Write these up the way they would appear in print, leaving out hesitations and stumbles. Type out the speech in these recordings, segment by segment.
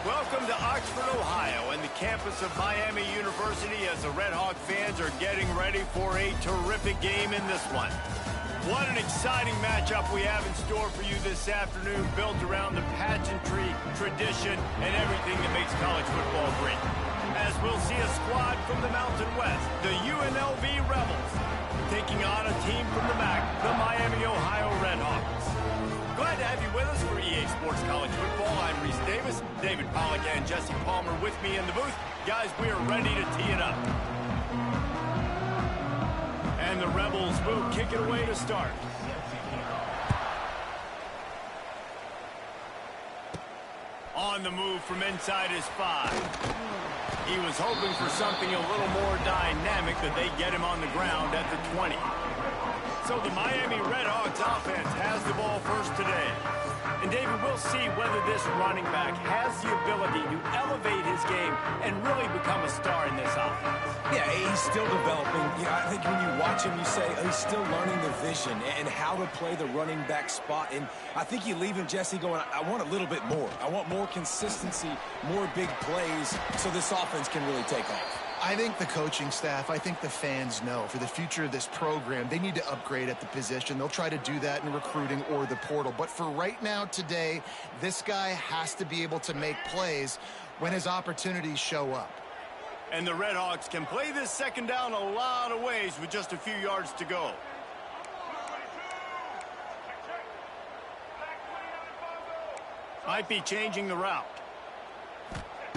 Welcome to Oxford, Ohio, and the campus of Miami University as the Red Hawk fans are getting ready for a terrific game in this one. What an exciting matchup we have in store for you this afternoon, built around the pageantry, tradition, and everything that makes college football great. As we'll see a squad from the Mountain West, the UNLV Rebels, taking on a team from the MAC, the Miami, Ohio Red Hawks. Glad to have you with us for EA Sports College Football. I'm Reese Davis, David Pollack, and Jesse Palmer with me in the booth. Guys, we are ready to tee it up. And the Rebels will kick it away to start. On the move from inside his 5. He was hoping for something a little more dynamic, but they get him on the ground at the 20. So the Miami Red Hawks offense has the ball first today. And David, we'll see whether this running back has the ability to elevate his game and really become a star in this offense. Yeah, he's still developing. I think when you watch him, you say, oh, he's still learning the vision and how to play the running back spot. And I think you leave him, Jesse, going, I want a little bit more. I want more consistency, more big plays so this offense can really take off. I think the coaching staff, I think the fans know for the future of this program, they need to upgrade at the position. They'll try to do that in recruiting or the portal. But for right now, today, this guy has to be able to make plays when his opportunities show up. And the Red Hawks can play this second down a lot of ways with just a few yards to go. Might be changing the route.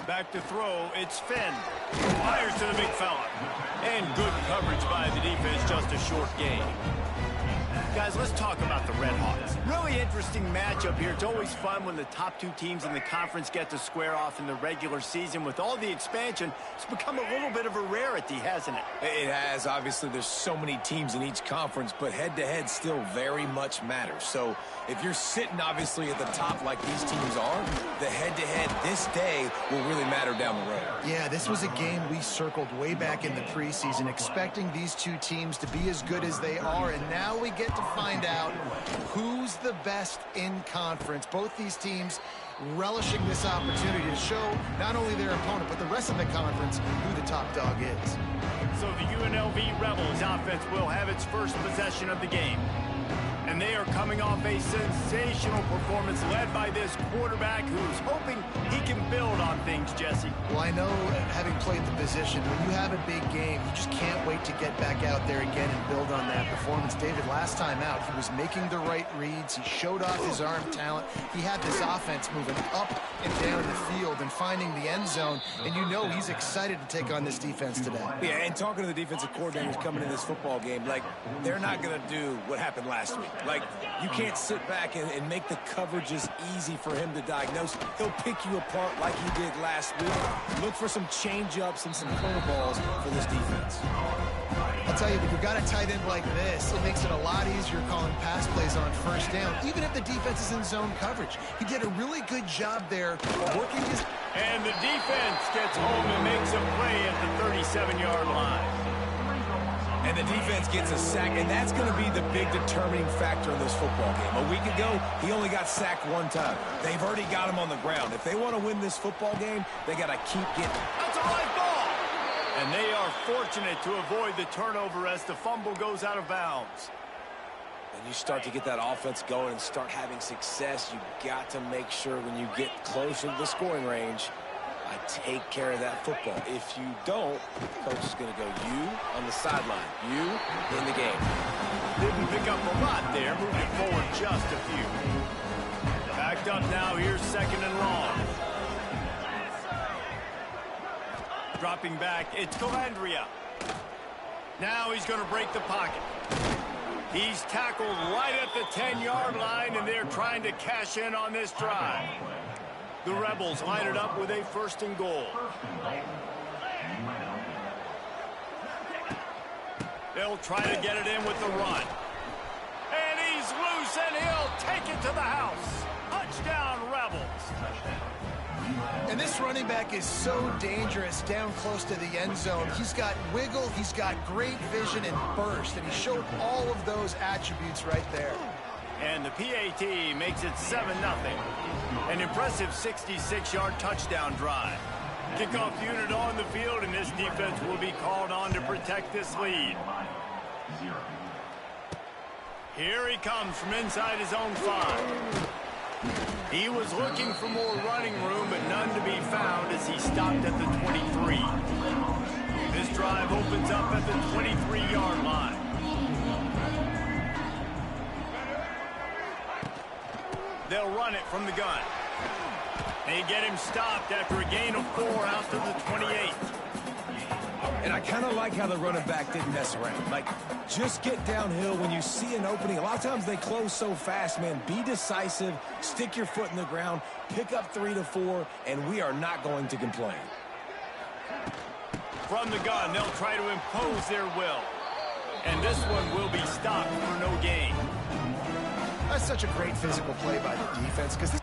Back to throw, it's Finn. Fires to the big fella. And good coverage by the defense, just a short gain. Guys, let's talk about the Red Hawks. Really interesting matchup here. It's always fun when the top two teams in the conference get to square off in the regular season. With all the expansion, it's become a little bit of a rarity, hasn't it? It has. Obviously, there's so many teams in each conference, but head-to-head still very much matters. So if you're sitting, obviously, at the top like these teams are, the head-to-head this day will really matter down the road. Yeah, this was a game we circled way back in the preseason, expecting these two teams to be as good as they are, and now we get to find out who's the best in conference. Both these teams relishing this opportunity to show not only their opponent, but the rest of the conference who the top dog is. So the UNLV Rebels offense will have its first possession of the game. And they are coming off a sensational performance led by this quarterback who's hoping he can build on things, Jesse. Well, I know, having played the position, when you have a big game, you just can't wait to get back out there again and build on that performance. David, last time out, he was making the right reads. He showed off his arm talent. He had this offense moving up and down the field and finding the end zone. And you know he's excited to take on this defense today. Yeah, and talking to the defensive coordinators coming in this football game, like, they're not going to do what happened last week. Like, you can't sit back and make the coverages easy for him to diagnose. He'll pick you apart like he did last week. Look for some change-ups and some curveballs for this defense. I'll tell you, when you've got a tight end like this, it makes it a lot easier calling pass plays on first down, even if the defense is in zone coverage. He did a really good job there working his... And the defense gets home and makes a play at the 37-yard line. And the defense gets a sack, and that's going to be the big determining factor in this football game. A week ago, he only got sacked one time. They've already got him on the ground. If they want to win this football game, they got to keep getting... That's a right ball! And they are fortunate to avoid the turnover as the fumble goes out of bounds. And you start to get that offense going and start having success, you got to make sure when you get closer to the scoring range, I take care of that football. If you don't, coach is going to go, you on the sideline, you in the game. Didn't pick up a lot there, moving forward just a few. Backed up now, here's second and long. Dropping back, it's Calandria. Now he's going to break the pocket. He's tackled right at the 10-yard line, and they're trying to cash in on this drive. The Rebels line it up with a first and goal. They'll try to get it in with the run. And he's loose, and he'll take it to the house. Touchdown, Rebels. And this running back is so dangerous down close to the end zone. He's got wiggle, he's got great vision and burst, and he showed all of those attributes right there. And the P.A.T. makes it 7-0. An impressive 66-yard touchdown drive. Kickoff unit on the field, and this defense will be called on to protect this lead. Here he comes from inside his own 5. He was looking for more running room, but none to be found as he stopped at the 23. This drive opens up at the 23-yard line. They'll run it from the gun. They get him stopped after a gain of 4 out to the 28. And I kind of like how the running back didn't mess around. Like, just get downhill when you see an opening. A lot of times they close so fast, man. Be decisive, stick your foot in the ground, pick up 3 to 4, and we are not going to complain. From the gun, they'll try to impose their will. And this one will be stopped for no gain. That's such a great physical play by the defense because this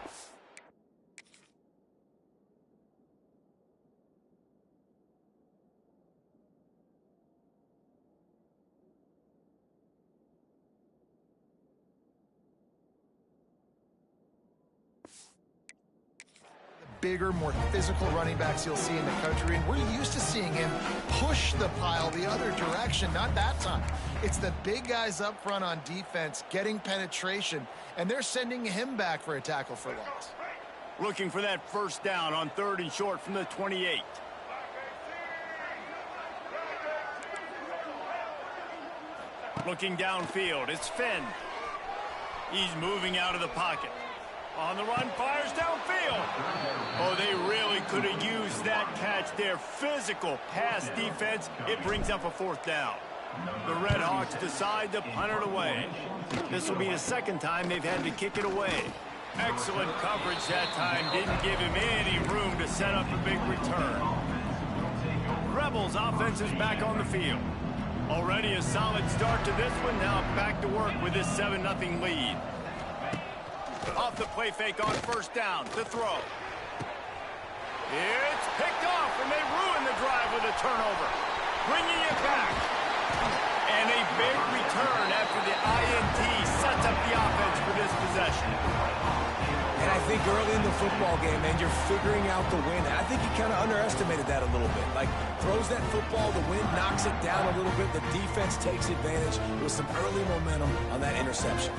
bigger, more physical running backs you'll see in the country, and we're used to seeing him push the pile the other direction. Not that time. It's the big guys up front on defense getting penetration, and they're sending him back for a tackle for loss. Looking for that first down on 3rd and short from the 28. Looking downfield, it's Finn. He's moving out of the pocket. On the run, fires downfield. Oh, they really could have used that catch there. Physical pass defense. It brings up a 4th down. The Red Hawks decide to punt it away. This will be the 2nd time they've had to kick it away. Excellent coverage that time. Didn't give him any room to set up a big return. Rebels offense is back on the field. Already a solid start to this one. Now back to work with this 7-0 lead. Off the play fake on 1st down to throw. It's picked off, and they ruin the drive with a turnover. Bringing it back. And a big return after the INT sets up the offense for this possession. And I think early in the football game, man, you're figuring out the wind. I think he kind of underestimated that a little bit. Like, throws that football, the wind knocks it down a little bit. The defense takes advantage with some early momentum on that interception.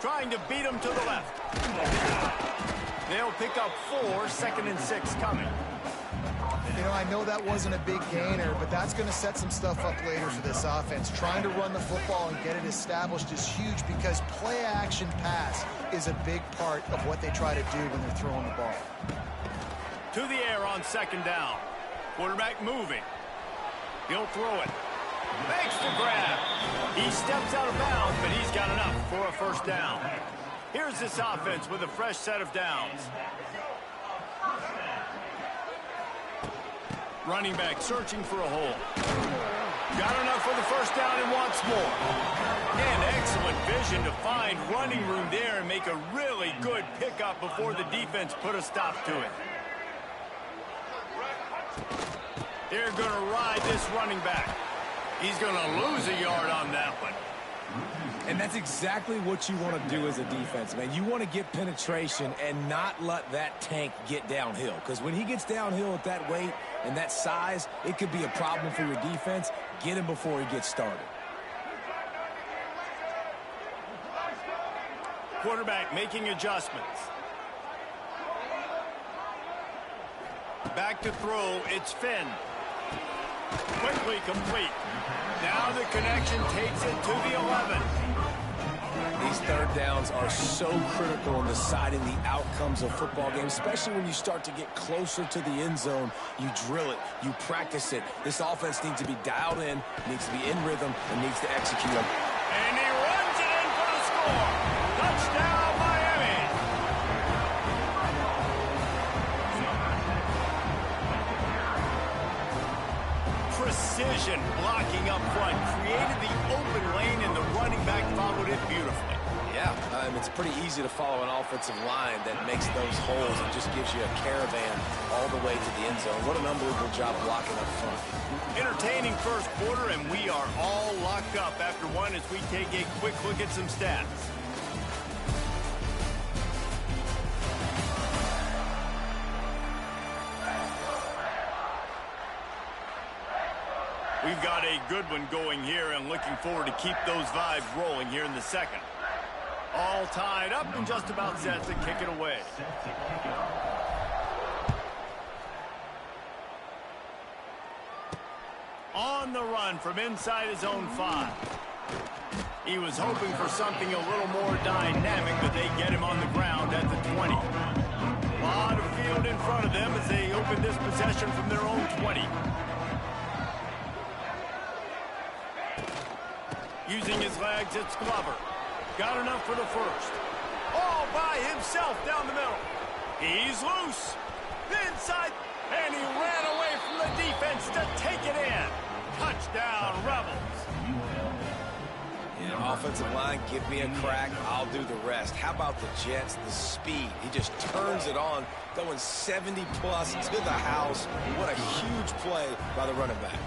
Trying to beat him to the left. They'll pick up 4, 2nd and 6 coming. You know, I know that wasn't a big gainer, but that's going to set some stuff up later for this offense. Trying to run the football and get it established is huge because play-action pass is a big part of what they try to do when they're throwing the ball. To the air on 2nd down. Quarterback moving. He'll throw it. Makes the grab. He steps out of bounds, but he's got enough for a 1st down. Here's this offense with a fresh set of downs. Running back searching for a hole. Got enough for the 1st down and wants more. And excellent vision to find running room there and make a really good pickup before the defense put a stop to it. They're going to ride this running back. He's going to lose a yard on that one. And that's exactly what you want to do as a defense, man. You want to get penetration and not let that tank get downhill. Because when he gets downhill at that weight and that size, it could be a problem for your defense. Get him before he gets started. Quarterback making adjustments. Back to throw, it's Finn. Quickly complete. Now the connection takes it to the 11. These 3rd downs are so critical in deciding the outcomes of football games, especially when you start to get closer to the end zone. You drill it, you practice it. This offense needs to be dialed in, needs to be in rhythm, and needs to execute them. And he runs it in for the score. Touchdown, Miami. Action blocking up front created the open lane, and the running back followed it beautifully. Yeah, it's pretty easy to follow an offensive line that makes those holes and just gives you a caravan all the way to the end zone. What an unbelievable job blocking up front. Entertaining first quarter, and we are all locked up after one as we take a quick look at some stats. We've got a good one going here and looking forward to keep those vibes rolling here in the second. All tied up and just about set to kick it away. On the run from inside his own 5. He was hoping for something a little more dynamic, but they get him on the ground at the 20. A lot of field in front of them as they open this possession from their own 20. Using his legs, it's Glover. Got enough for the first. All by himself down the middle. He's loose. Inside, and he ran away from the defense to take it in. Touchdown, Rebels. Yeah, offensive line, give me a crack. I'll do the rest. How about the Jets, the speed? He just turns it on, going 70-plus to the house. What a huge play by the running back.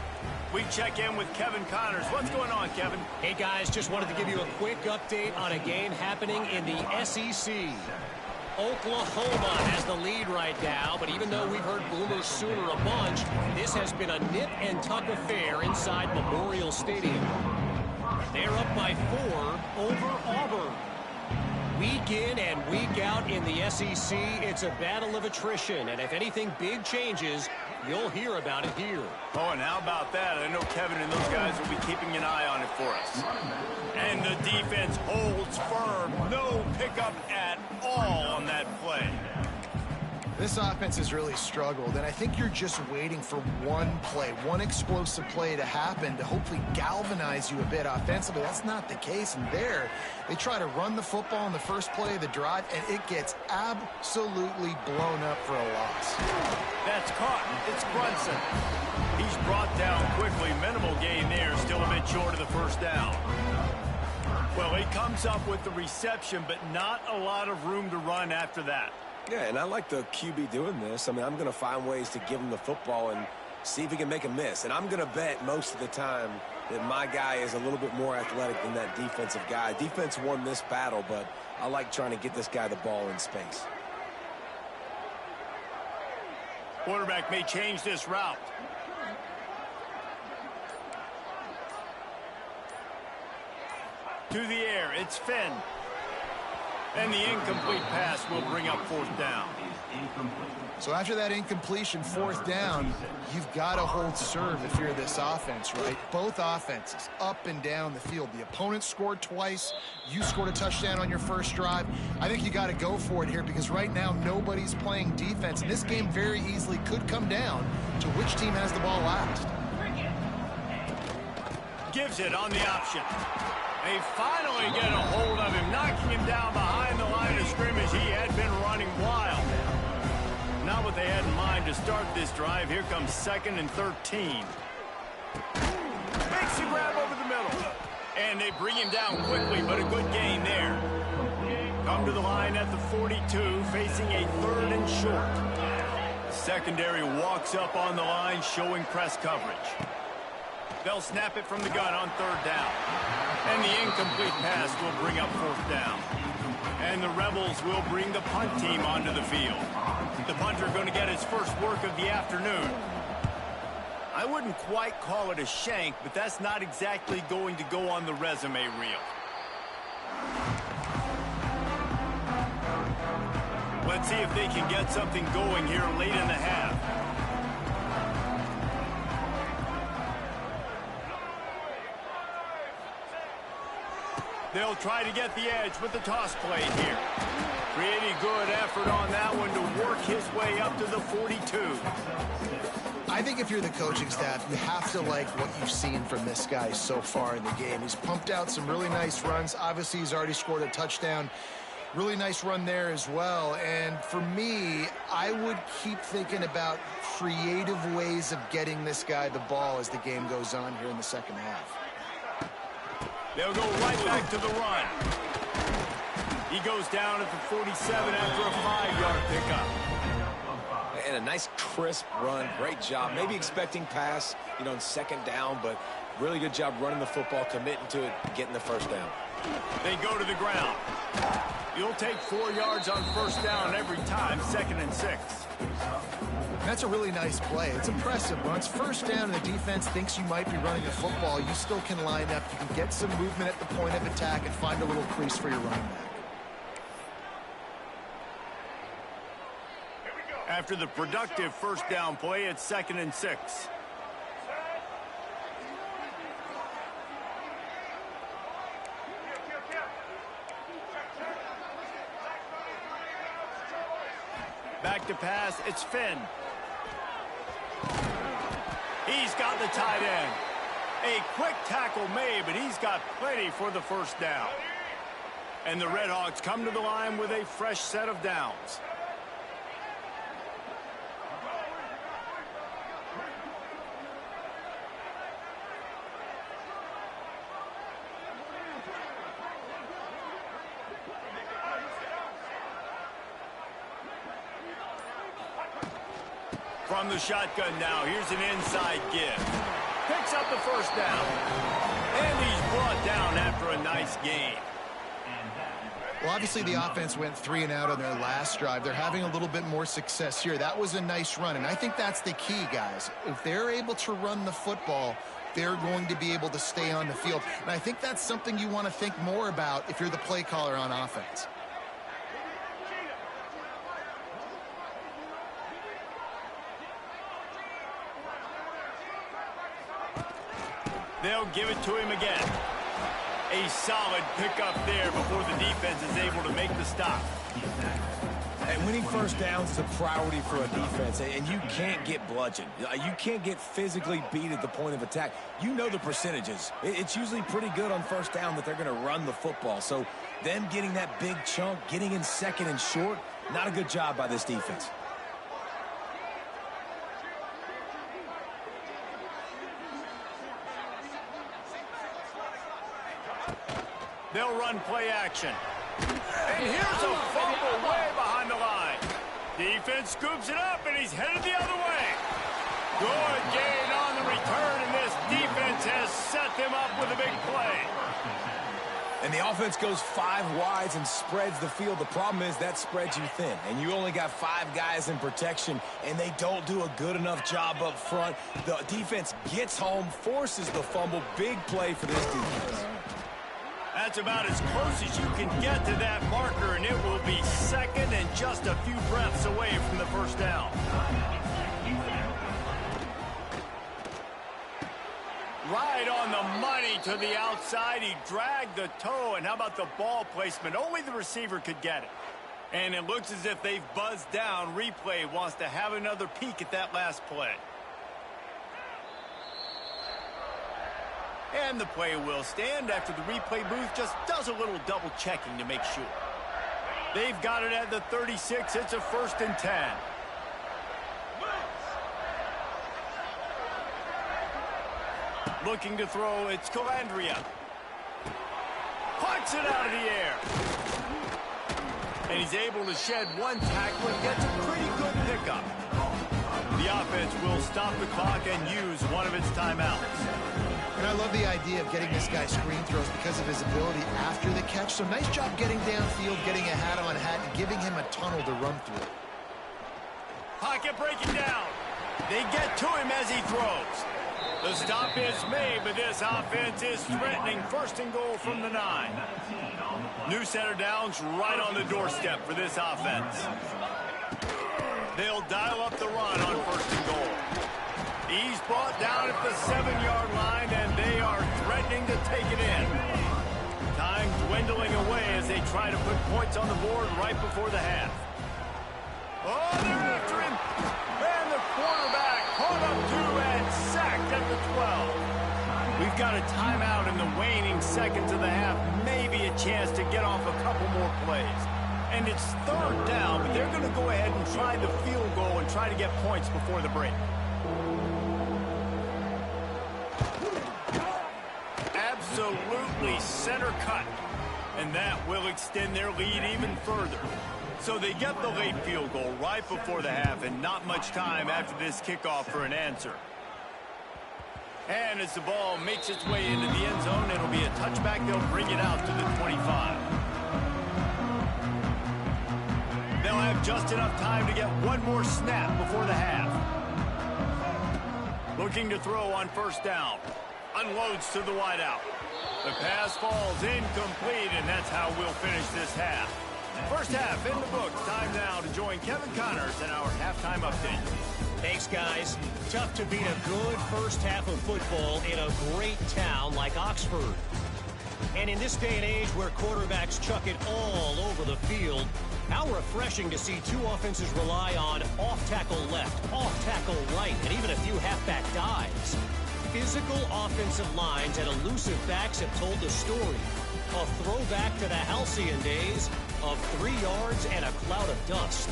We check in with Kevin Connors. What's going on, Kevin? Hey, guys, just wanted to give you a quick update on a game happening in the SEC. Oklahoma has the lead right now, but even though we've heard Boomer Sooner a bunch, this has been a nip-and-tuck affair inside Memorial Stadium. They're up by 4 over Auburn. Week in and week out in the SEC, it's a battle of attrition, and if anything big changes, you'll hear about it here. Oh, and how about that? I know Kevin and those guys will be keeping an eye on it for us. And the defense holds firm. No pickup at all on that play. This offense has really struggled, and I think you're just waiting for one play, one explosive play to happen to hopefully galvanize you a bit offensively. That's not the case, and there, they try to run the football in the first play of the drive, and it gets absolutely blown up for a loss. That's caught. It's Brunson. He's brought down quickly. Minimal gain there, still a bit short of the first down. Well, he comes up with the reception, but not a lot of room to run after that. Yeah, and I like the QB doing this. I mean, I'm going to find ways to give him the football and see if he can make a miss. And I'm going to bet most of the time that my guy is a little bit more athletic than that defensive guy. Defense won this battle, but I like trying to get this guy the ball in space. Quarterback may change this route. To the air, it's Finn. And the incomplete pass will bring up 4th down. So after that incompletion, 4th down, you've got to hold serve if you're this offense, right? Both offenses up and down the field. The opponent scored twice. You scored a touchdown on your first drive. I think you got to go for it here because right now nobody's playing defense. And this game very easily could come down to which team has the ball last. Gives it on the option. They finally get a hold of him, knocking him down behind the line of scrimmage. He had been running wild. Not what they had in mind to start this drive. Here comes 2nd and 13. Makes the grab over the middle. And they bring him down quickly, but a good gain there. Come to the line at the 42, facing a 3rd and short. Secondary walks up on the line, showing press coverage. They'll snap it from the gun on 3rd down. And the incomplete pass will bring up 4th down. And the Rebels will bring the punt team onto the field. The punter going to get his first work of the afternoon. I wouldn't quite call it a shank, but that's not exactly going to go on the resume reel. Let's see if they can get something going here late in the half. They'll try to get the edge with the toss play here. Pretty good effort on that one to work his way up to the 42. I think if you're the coaching staff, you have to like what you've seen from this guy so far in the game. He's pumped out some really nice runs. Obviously, he's already scored a touchdown. Really nice run there as well. And for me, I would keep thinking about creative ways of getting this guy the ball as the game goes on here in the second half. They'll go right back to the run. He goes down at the 47 after a 5-yard pickup. And a nice crisp run. Great job. Maybe expecting pass, in second down, but really good job running the football, committing to it, getting the first down. They go to the ground. You'll take 4 yards on first down every time, 2nd and 6. That's a really nice play. It's impressive. When it's first down and the defense thinks you might be running a football, you still can line up. You can get some movement at the point of attack and find a little crease for your running back. After the productive first down play, it's 2nd and 6. Back to pass, it's Finn. He's got the tight end. A quick tackle made, but he's got plenty for the first down. And the Redhawks come to the line with a fresh set of downs. From the shotgun now, here's an inside give. Picks up the first down. And he's brought down after a nice gain. Well, obviously the offense went 3 and out on their last drive. They're having a little bit more success here. That was a nice run, and I think that's the key, guys. If they're able to run the football, they're going to be able to stay on the field. And I think that's something you want to think more about if you're the play caller on offense. They'll give it to him again. A solid pickup there before the defense is able to make the stop. And winning first downs is a priority for a defense, and you can't get bludgeoned. You can't get physically beat at the point of attack. You know the percentages. It's usually pretty good on first down that they're going to run the football. So them getting that big chunk, getting in second and short, not a good job by this defense. They'll run play action. And here's a fumble way behind the line. Defense scoops it up, and he's headed the other way. Good gain on the return, and this defense has set them up with a big play. And the offense goes 5 wides and spreads the field. The problem is that spreads you thin, and you only got 5 guys in protection, and they don't do a good enough job up front. The defense gets home, forces the fumble. Big play for this defense. That's about as close as you can get to that marker, and it will be second and just a few breaths away from the first down. Right on the money to the outside. He dragged the toe, and how about the ball placement? Only the receiver could get it. And it looks as if they've buzzed down. Replay wants to have another peek at that last play. And the play will stand after the replay booth just does a little double checking to make sure. They've got it at the 36. It's a 1st and 10. Looking to throw, it's Calandria. Punts it out of the air. And he's able to shed 1 tackle and gets a pretty good pickup. The offense will stop the clock and use one of its timeouts. And I love the idea of getting this guy screen throws because of his ability after the catch. So nice job getting downfield, getting a hat-on-hat, and giving him a tunnel to run through. Pocket breaking down. They get to him as he throws. The stop is made, but this offense is threatening 1st and goal from the 9. New center downs right on the doorstep for this offense. They'll dial up the run on 1st and goal. He's brought down at the 7-yard line, and they are threatening to take it in. Time dwindling away as they try to put points on the board right before the half. Oh, they're after him. And the quarterback caught up to and sacked at the 12. We've got a timeout in the waning seconds of the half. Maybe a chance to get off a couple more plays. And it's third down, but they're going to go ahead and try the field goal and try to get points before the break. Absolutely center cut. And that will extend their lead even further. So they get the late field goal right before the half, and not much time after this kickoff for an answer. And as the ball makes its way into the end zone, it'll be a touchback. They'll bring it out to the 25. They'll have just enough time to get one more snap before the half. Looking to throw on first down. Unloads to the wideout. The pass falls incomplete, and that's how we'll finish this half. First half in the books. Time now to join Kevin Connors in our halftime update. Thanks, guys. Tough to beat a good first half of football in a great town like Oxford. And in this day and age where quarterbacks chuck it all over the field, how refreshing to see two offenses rely on off-tackle left, off-tackle right, and even a few halfback dives. Physical offensive lines and elusive backs have told the story. A throwback to the halcyon days of 3 yards and a cloud of dust.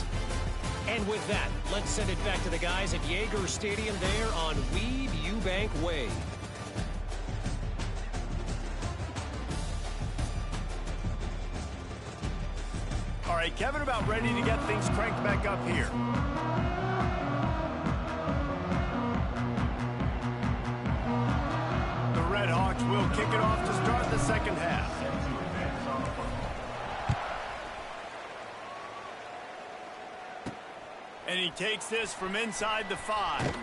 And with that, let's send it back to the guys at Yager Stadium there on Weed Eubank Way. All right, Kevin, about ready to get things cranked back up here. The Red Hawks will kick it off to start the second half. And he takes this from inside the 5.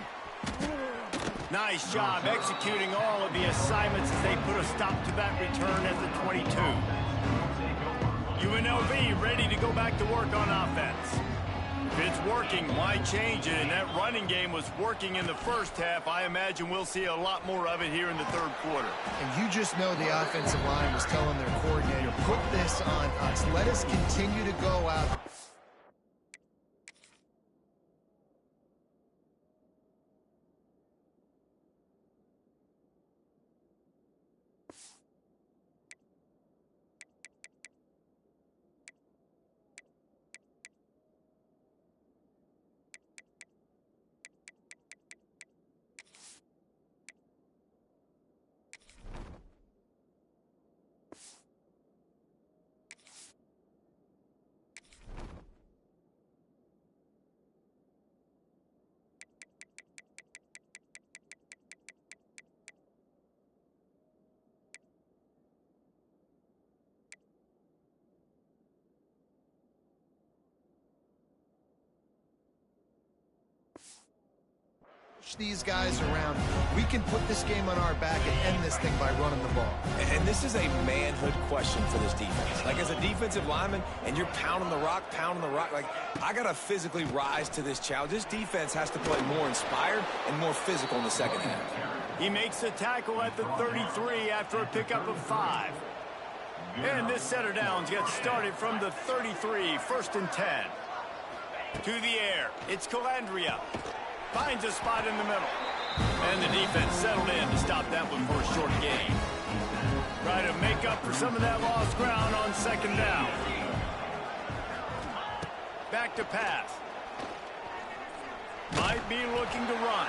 Nice job executing all of the assignments as they put a stop to that return at the 22. UNLV ready to go back to work on offense. If it's working, why change it? And that running game was working in the first half. I imagine we'll see a lot more of it here in the third quarter. And you just know the offensive line was telling their coordinator, put this on us. Let us continue to go out. These guys around. We can put this game on our back and end this thing by running the ball. And this is a manhood question for this defense. Like, as a defensive lineman, and you're pounding the rock, like, I got to physically rise to this challenge. This defense has to play more inspired and more physical in the second half. He makes the tackle at the 33 after a pickup of 5. And this set of downs gets started from the 33, 1st and 10. To the air, it's Calandria. Finds a spot in the middle. And the defense settled in to stop that one for a short gain. Try to make up for some of that lost ground on second down. Back to pass. Might be looking to run.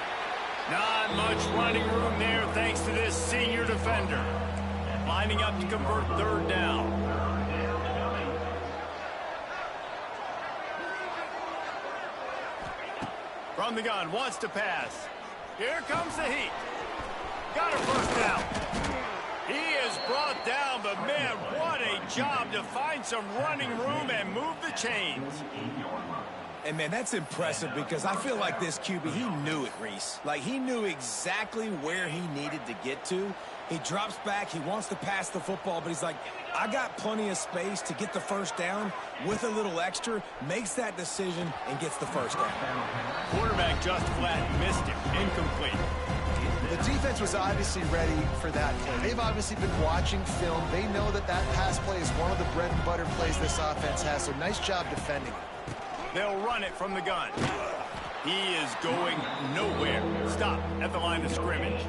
Not much running room there thanks to this senior defender. Lining up to convert third down. From the gun, wants to pass. Here comes the heat. Got a first down. He is brought down, but man, what a job to find some running room and move the chains. And, man, that's impressive because I feel like this QB, he knew it, Reese. Like, he knew exactly where he needed to get to. He drops back. He wants to pass the football, but he's like, I got plenty of space to get the first down with a little extra, makes that decision, and gets the first down. Quarterback just flat missed him. Incomplete. The defense was obviously ready for that play. They've obviously been watching film. They know that that pass play is one of the bread and butter plays this offense has, so nice job defending it. They'll run it from the gun. He is going nowhere. Stop at the line of scrimmage.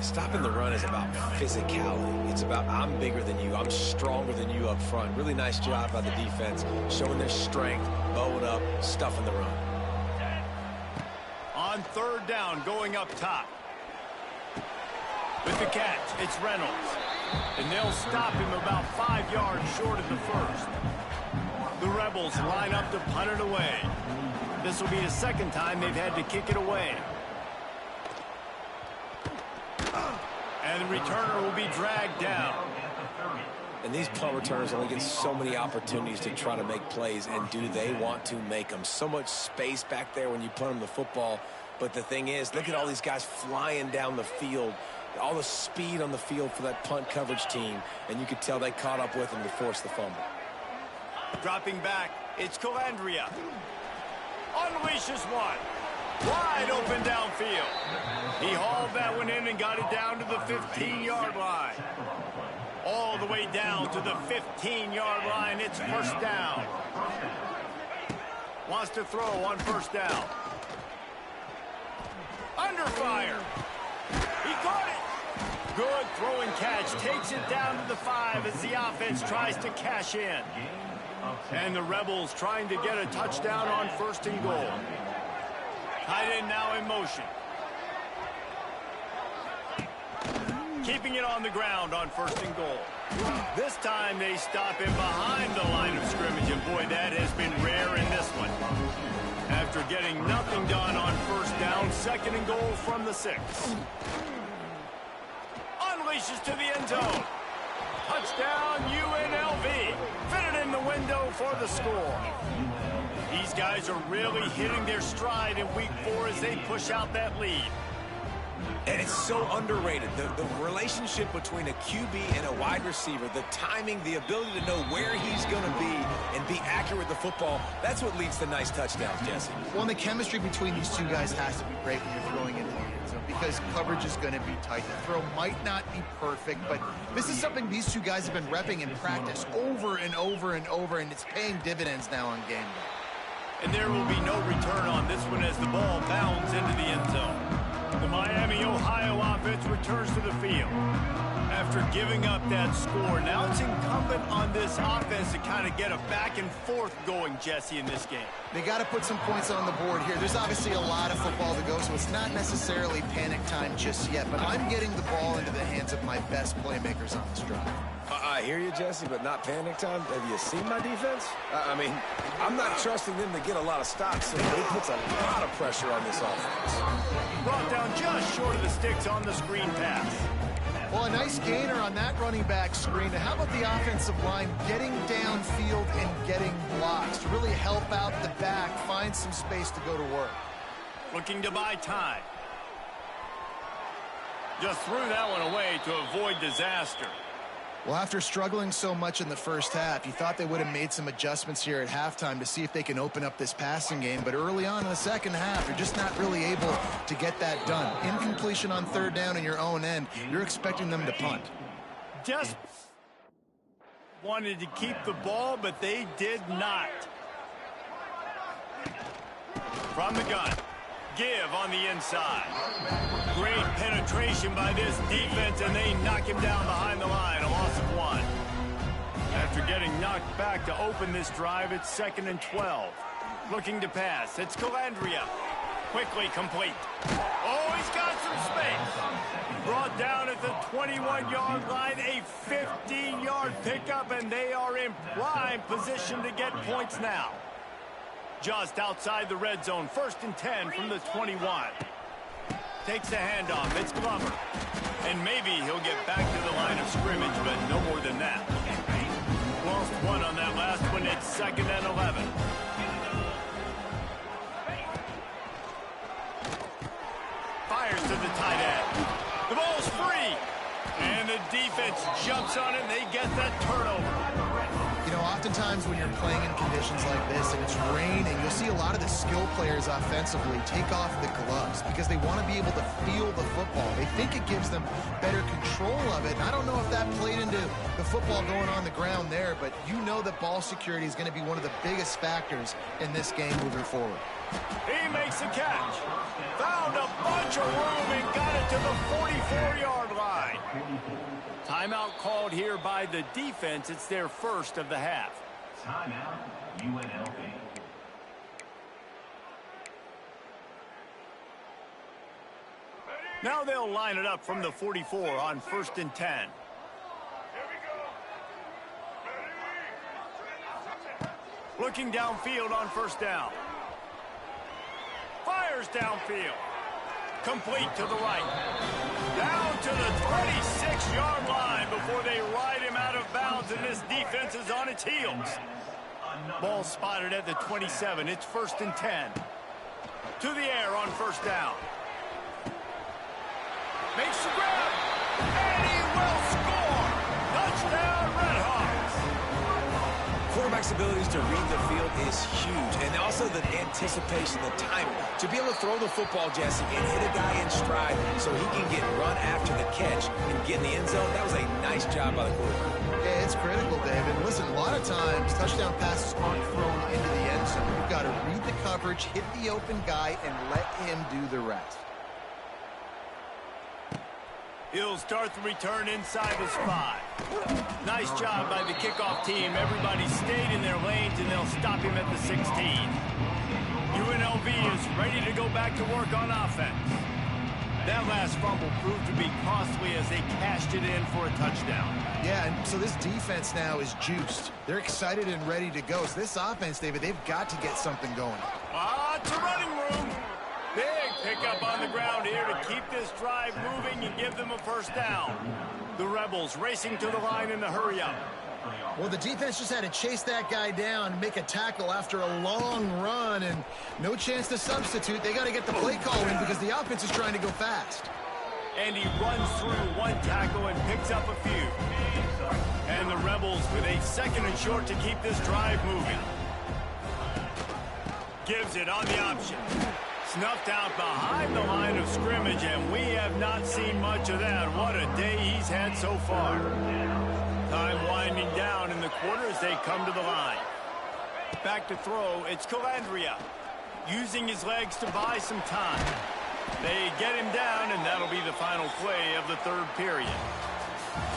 Stopping the run is about physicality. It's about I'm bigger than you. I'm stronger than you up front. Really nice job by the defense, showing their strength, bowing up, stuffing the run. On third down, going up top. With the catch, it's Reynolds. And they'll stop him about 5 yards short of the first. The Rebels line up to punt it away. This will be the second time they've had to kick it away. And the returner will be dragged down. And these punt returners only get so many opportunities to try to make plays, and do they want to make them? So much space back there when you punt them the football. But the thing is, look at all these guys flying down the field. All the speed on the field for that punt coverage team. And you could tell they caught up with them to force the fumble. Dropping back, it's Calandria. Unleashes one. Wide open downfield. He hauled that one in and got it down to the 15-yard line. All the way down to the 15-yard line. It's first down. Wants to throw on first down. Under fire. He caught it. Good throwing catch. Takes it down to the 5 as the offense tries to cash in. And the Rebels trying to get a touchdown on first and goal. Tight end now in motion. Keeping it on the ground on first and goal. This time they stop him behind the line of scrimmage, and boy, that has been rare in this one. After getting nothing done on first down, second and goal from the 6. Unleashes to the end zone. Touchdown UNLV. Fitted in the window for the score. These guys are really hitting their stride in week 4 as they push out that lead. And it's so underrated. The relationship between a QB and a wide receiver, the timing, the ability to know where he's going to be and be accurate with the football, that's what leads to nice touchdowns, Jesse. Well, and the chemistry between these two guys has to be great when you're throwing into the end zone, because coverage is going to be tight. The throw might not be perfect, but this is something these two guys have been repping in practice over and over and over, and it's paying dividends now on game day. And there will be no return on this one as the ball bounds into the end zone. The Miami, Ohio offense returns to the field. After giving up that score, now it's incumbent on this offense to kind of get a back and forth going, Jesse, in this game. They got to put some points on the board here. There's obviously a lot of football to go, so it's not necessarily panic time just yet, but I'm getting the ball into the hands of my best playmakers on this drive. I hear you, Jesse, but not panic time. Have you seen my defense? I mean, I'm not trusting them to get a lot of stops, so it puts a lot of pressure on this offense. Brought down just short of the sticks on the screen pass. Well, a nice gainer on that running back screen. Now, how about the offensive line getting downfield and getting blocks to really help out the back, find some space to go to work? Looking to buy time. Just threw that one away to avoid disaster. Well, after struggling so much in the first half, you thought they would have made some adjustments here at halftime to see if they can open up this passing game. But early on in the second half, they're just not really able to get that done. Incompletion on third down in your own end, you're expecting them to punt. Just wanted to keep the ball, but they did not. From the gun. Give on the inside. Great penetration by this defense, and they knock him down behind the line. A loss of 1. After getting knocked back to open this drive, it's 2nd and 12. Looking to pass. It's Calandria. Quickly complete. Oh, he's got some space. Brought down at the 21-yard line. A 15-yard pickup, and they are in prime position to get points now. Just outside the red zone. 1st and 10 from the 21. Takes the handoff. It's Glover. And maybe he'll get back to the line of scrimmage, but no more than that. Lost 1 on that last one. It's 2nd and 11. Fires to the tight end. The ball's free. And the defense jumps on it, and they get that turnover. You know, oftentimes when you're playing in conditions like this and it's raining, you'll see a lot of the skill players offensively take off the gloves because they want to be able to feel the football. They think it gives them better control of it. And I don't know if that played into the football going on the ground there, but you know that ball security is going to be one of the biggest factors in this game moving forward. He makes the catch. Found a bunch of room and got it to the 44-yard line. Timeout called here by the defense. It's their first of the half. Timeout, UNLV. Now they'll line it up from the 44 on 1st and 10. Looking downfield on 1st down. Fires downfield. Complete to the right. Down to the 26-yard line before they ride him out of bounds, and this defense is on its heels. Ball spotted at the 27. It's 1st and 10. To the air on 1st down. Makes the grab, and he will score! Touchdown, Redhawks! Quarterback's abilities to read the field is huge, and also the anticipation, the timing. To be able to throw the football, Jesse, and hit a guy in stride so he can get run after the catch and get in the end zone, that was a nice job by the quarterback. Yeah, it's critical, David. Listen, a lot of times touchdown passes aren't thrown into the end zone. You've got to read the coverage, hit the open guy, and let him do the rest. He'll start the return inside his 5. Nice job by the kickoff team. Everybody stayed in their lanes, and they'll stop him at the 16. UNLV is ready to go back to work on offense. That last fumble proved to be costly as they cashed it in for a touchdown. Yeah, and so this defense now is juiced. They're excited and ready to go. So this offense, David, they've got to get something going. Lots of running room. Big pickup on the ground here to keep this drive moving and give them a 1st down. The Rebels racing to the line in the hurry-up. Well, the defense just had to chase that guy down and make a tackle after a long run, and no chance to substitute. They got to get the play call in because the offense is trying to go fast. And he runs through one tackle and picks up a few. And the Rebels with a 2nd and short to keep this drive moving. Gives it on the option. Snuffed out behind the line of scrimmage, and we have not seen much of that. What a day he's had so far. Time winding down in the quarter as they come to the line. Back to throw, it's Calandria. Using his legs to buy some time. They get him down, and that'll be the final play of the 3rd period.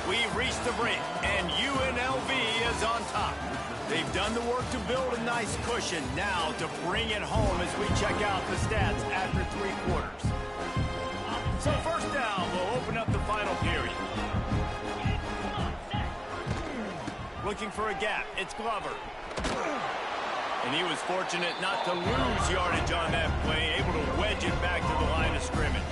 We've reached the break, and UNLV is on top. They've done the work to build a nice cushion. Now to bring it home as we check out the stats after 3 quarters. So 1st down will open up the final period. Looking for a gap. It's Glover. And he was fortunate not to lose yardage on that play, able to wedge it back to the line of scrimmage.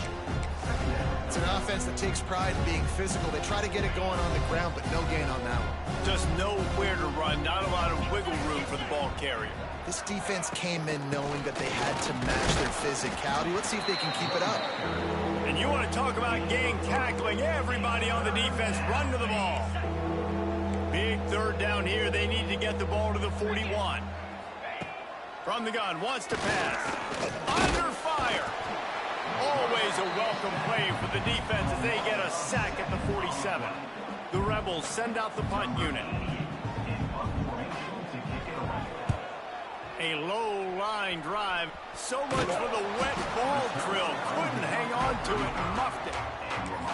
It's an offense that takes pride in being physical. They try to get it going on the ground, but no gain on that one. Just nowhere to run, not a lot of wiggle room for the ball carrier. This defense came in knowing that they had to match their physicality. Let's see if they can keep it up. And you want to talk about gang tackling. Everybody on the defense run to the ball. Big 3rd down here. They need to get the ball to the 41. From the gun, wants to pass. Under fire. Always a welcome play for the defense as they get a sack at the 47. The Rebels send out the punt unit. A low-line drive. So much for the wet ball drill. Couldn't hang on to it and muffed it.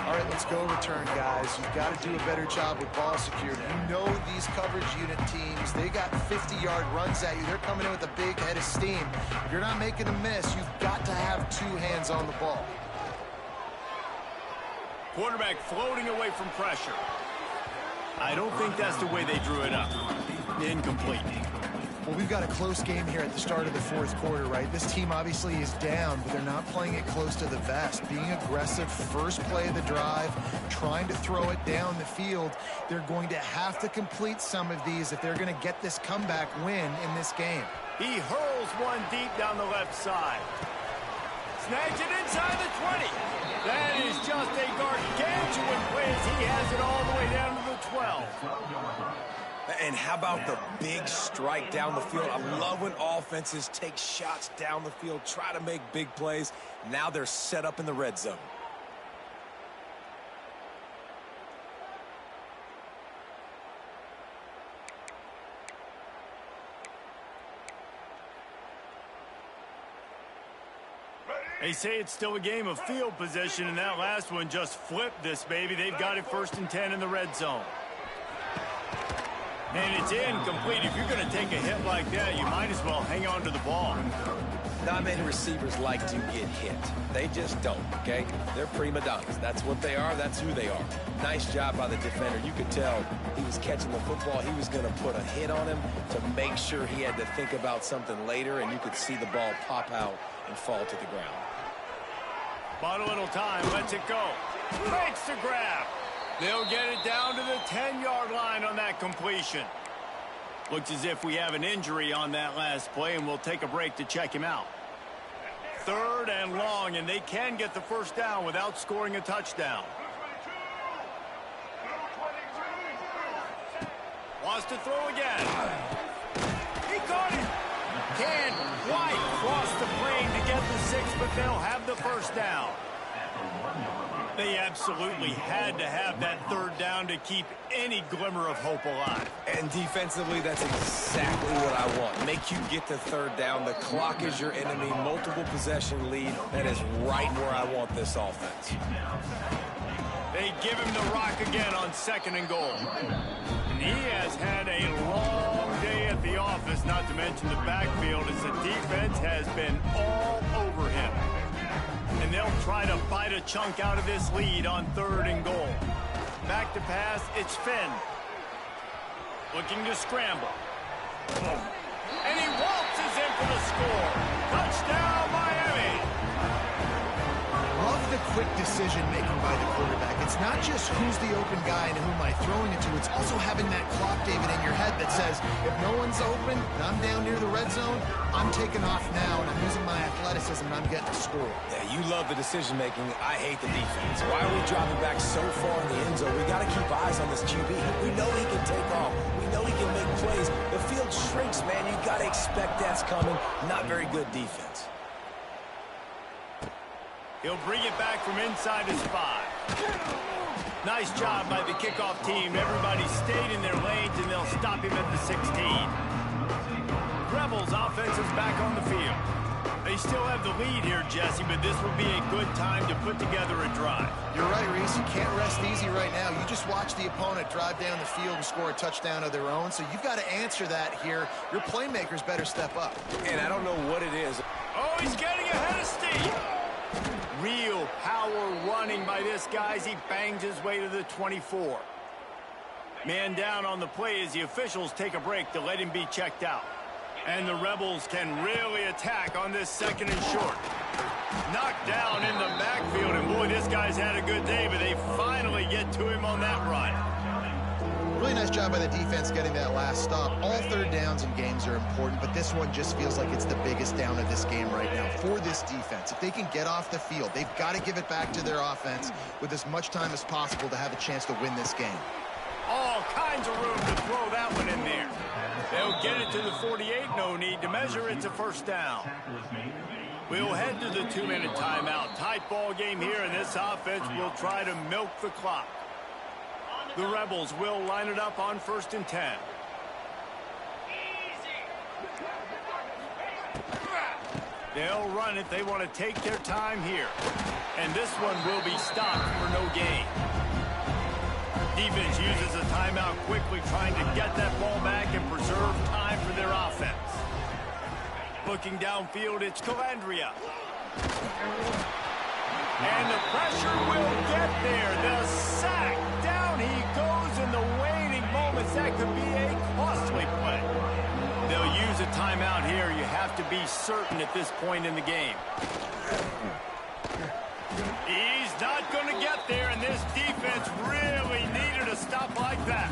All right, let's go return, guys. You've got to do a better job with ball security. You know these coverage unit teams, they got 50-yard runs at you. They're coming in with a big head of steam. If you're not making a miss, you've got to have 2 hands on the ball. Quarterback floating away from pressure. I don't think that's the way they drew it up. Incomplete. Well, we've got a close game here at the start of the 4th quarter, right? This team obviously is down, but they're not playing it close to the vest. Being aggressive, first play of the drive, trying to throw it down the field. They're going to have to complete some of these if they're going to get this comeback win in this game. He hurls one deep down the left side. Snags it inside the 20. That is just a gargantuan play as he has it all the way down to the 12. And how about the big strike down the field? I love when offenses take shots down the field, try to make big plays. Now they're set up in the red zone. They say it's still a game of field position, and that last one just flipped this baby. They've got it 1st and 10 in the red zone. And it's incomplete. If you're going to take a hit like that, you might as well hang on to the ball. Not many receivers like to get hit. They just don't, okay? They're prima donnas. That's what they are. That's who they are. Nice job by the defender. You could tell he was catching the football. He was going to put a hit on him to make sure he had to think about something later, and you could see the ball pop out and fall to the ground. Bought a little time. Lets it go. Makes the grab. They'll get it down to the 10-yard line on that completion. Looks as if we have an injury on that last play, and we'll take a break to check him out. 3rd and long, and they can get the 1st down without scoring a touchdown. Wants to throw again. He caught it. Can't quite cross the plane to get the 6, but they'll have the 1st down. They absolutely had to have that 3rd down to keep any glimmer of hope alive. And defensively, that's exactly what I want. Make you get the 3rd down. The clock is your enemy. Multiple possession lead. That is right where I want this offense. They give him the rock again on 2nd and goal. And he has had a long day at the office, not to mention the backfield, as the defense has been all over him. And they'll try to bite a chunk out of this lead on 3rd and goal. Back to pass, it's Finn. Looking to scramble. And he waltzes in for the score. Touchdown, Miami! Love the quick decision-making by the quarterback. It's not just who's the open guy and who am I throwing it to. It's also having that clock, David, in your head that says, if no one's open and I'm down near the red zone, I'm taking off now, and I'm using my athleticism, and I'm getting to score. Yeah, you love the decision-making. I hate the defense. Why are we dropping back so far in the end zone? We got to keep eyes on this QB. We know he can take off. We know he can make plays. The field shrinks, man. You got to expect that's coming. Not very good defense. He'll bring it back from inside his 5. Nice job by the kickoff team. Everybody stayed in their lanes, and they'll stop him at the 16. Rebels offense is back on the field. They still have the lead here, Jesse, but this will be a good time to put together a drive. You're right, Reese. You can't rest easy right now. You just watch the opponent drive down the field and score a touchdown of their own, so you've got to answer that here. Your playmakers better step up. And I don't know what it is. Oh, he's getting ahead of Steve. Real power running by this guy as he bangs his way to the 24. Man down on the play as the officials take a break to let him be checked out. And the Rebels can really attack on this 2nd and short. Knocked down in the backfield, and boy, this guy's had a good day, but they finally get to him on that run. Really nice job by the defense getting that last stop. All 3rd downs in games are important, but this one just feels like it's the biggest down of this game right now for this defense. If they can get off the field, they've got to give it back to their offense with as much time as possible to have a chance to win this game. All kinds of room to throw that one in there. They'll get it to the 48, no need to measure. It's a 1st down. We'll head to the 2-minute timeout. Tight ball game here, and this offense will try to milk the clock. The Rebels will line it up on 1st and 10. They'll run it. They want to take their time here. And this one will be stopped for no gain. Defense uses a timeout quickly, trying to get that ball back and preserve time for their offense. Looking downfield, it's Calandria. And the pressure will get there. The sack. Down he goes in the waning moments. That could be a costly play. They'll use a timeout here. You have to be certain at this point in the game. He's not going to get there, and this defense really needed a stop like that.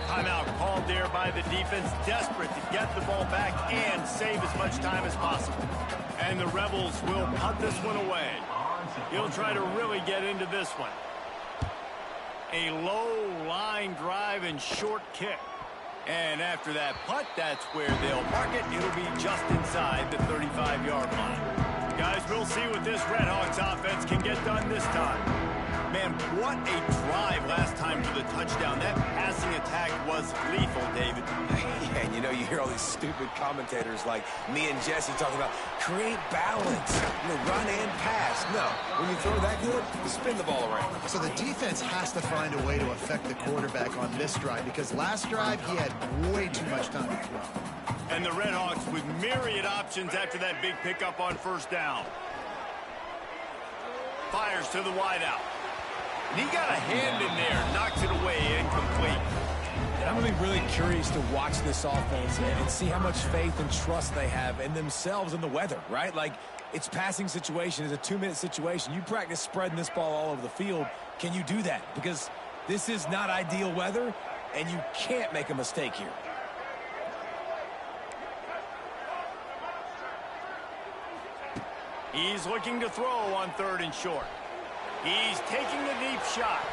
Timeout called there by the defense, desperate to get the ball back and save as much time as possible. And the Rebels will punt this one away. He'll try to really get into this one. A low line drive and short kick. And after that punt, that's where they'll mark it. It'll be just inside the 35-yard line. Guys, we'll see what this Redhawks offense can get done this time. Man, what a drive last time for the touchdown. That passing attack was lethal, David. Yeah, and you know, you hear all these stupid commentators like me and Jesse talking about create balance, run and pass. No, when you throw that good, you spin the ball around. So the defense has to find a way to affect the quarterback on this drive because last drive he had way too much time to throw. And the Redhawks with myriad options after that big pickup on first down. Fires to the wideout. And he got a hand in there, knocks it away, incomplete. And I'm going to be really curious to watch this offense and see how much faith and trust they have in themselves and the weather, right? Like, it's passing situation, it's a 2-minute situation. You practice spreading this ball all over the field. Can you do that? Because this is not ideal weather, and you can't make a mistake here. He's looking to throw on 3rd and short. He's taking the deep shot.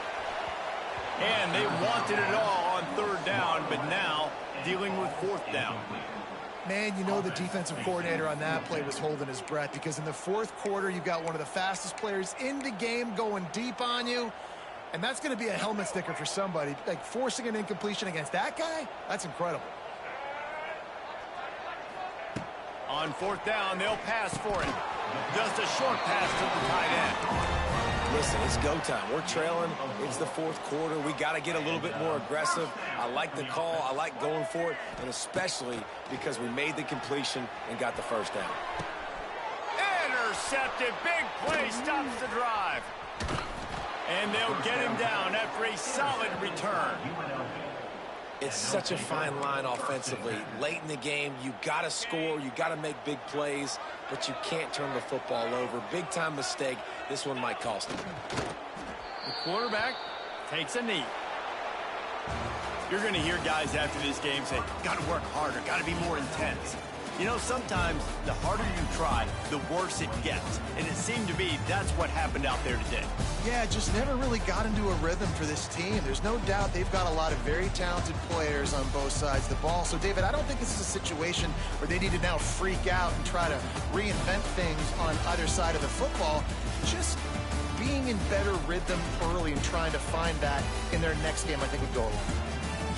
And they wanted it all on 3rd down, but now dealing with 4th down. Man, you know the defensive coordinator on that play was holding his breath because in the 4th quarter, you've got one of the fastest players in the game going deep on you. And that's going to be a helmet sticker for somebody. Like, forcing an incompletion against that guy, that's incredible. On 4th down, they'll pass for it. Just a short pass to the tight end. Listen, it's go time. We're trailing. It's the 4th quarter. We got to get a little bit more aggressive. I like the call. I like going for it, and especially because we made the completion and got the 1st down. Intercepted. Big play stops the drive. And they'll get him down after a solid return. It's such a fine line offensively. Late in the game, you got to score, you got to make big plays, but you can't turn the football over. Big-time mistake. This one might cost him. The quarterback takes a knee. You're going to hear guys after this game say, got to work harder, got to be more intense. You know, sometimes the harder you try, the worse it gets. And it seemed to be that's what happened out there today. Yeah, just never really got into a rhythm for this team. There's no doubt they've got a lot of very talented players on both sides of the ball. So, David, I don't think this is a situation where they need to now freak out and try to reinvent things on either side of the football. Just being in better rhythm early and trying to find that in their next game, I think, would go a long way.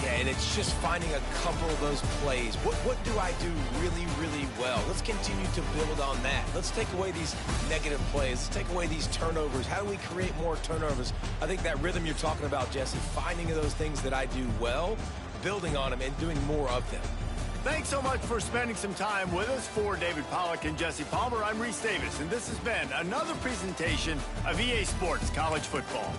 Yeah, and it's just finding a couple of those plays. What do I do really, really well? Let's continue to build on that. Let's take away these negative plays. Let's take away these turnovers. How do we create more turnovers? I think that rhythm you're talking about, Jesse, finding those things that I do well, building on them, and doing more of them. Thanks so much for spending some time with us. For David Pollack and Jesse Palmer, I'm Reese Davis, and this has been another presentation of EA Sports College Football.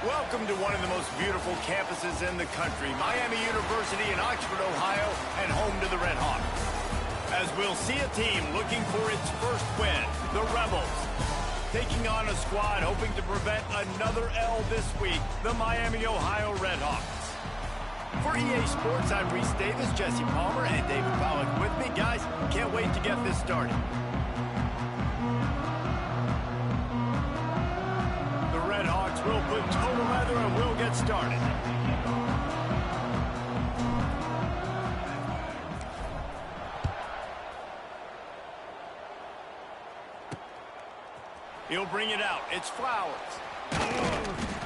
Welcome to one of the most beautiful campuses in the country, Miami University in Oxford, Ohio, and home to the Red Hawks. As we'll see a team looking for its first win, the Rebels, taking on a squad hoping to prevent another L this week, the Miami, Ohio Red Hawks. For EA Sports, I'm Reese Davis, Jesse Palmer, and David Pollack with me. Guys, can't wait to get this started. We'll put total leather and we'll get started. He'll bring it out. It's Flowers.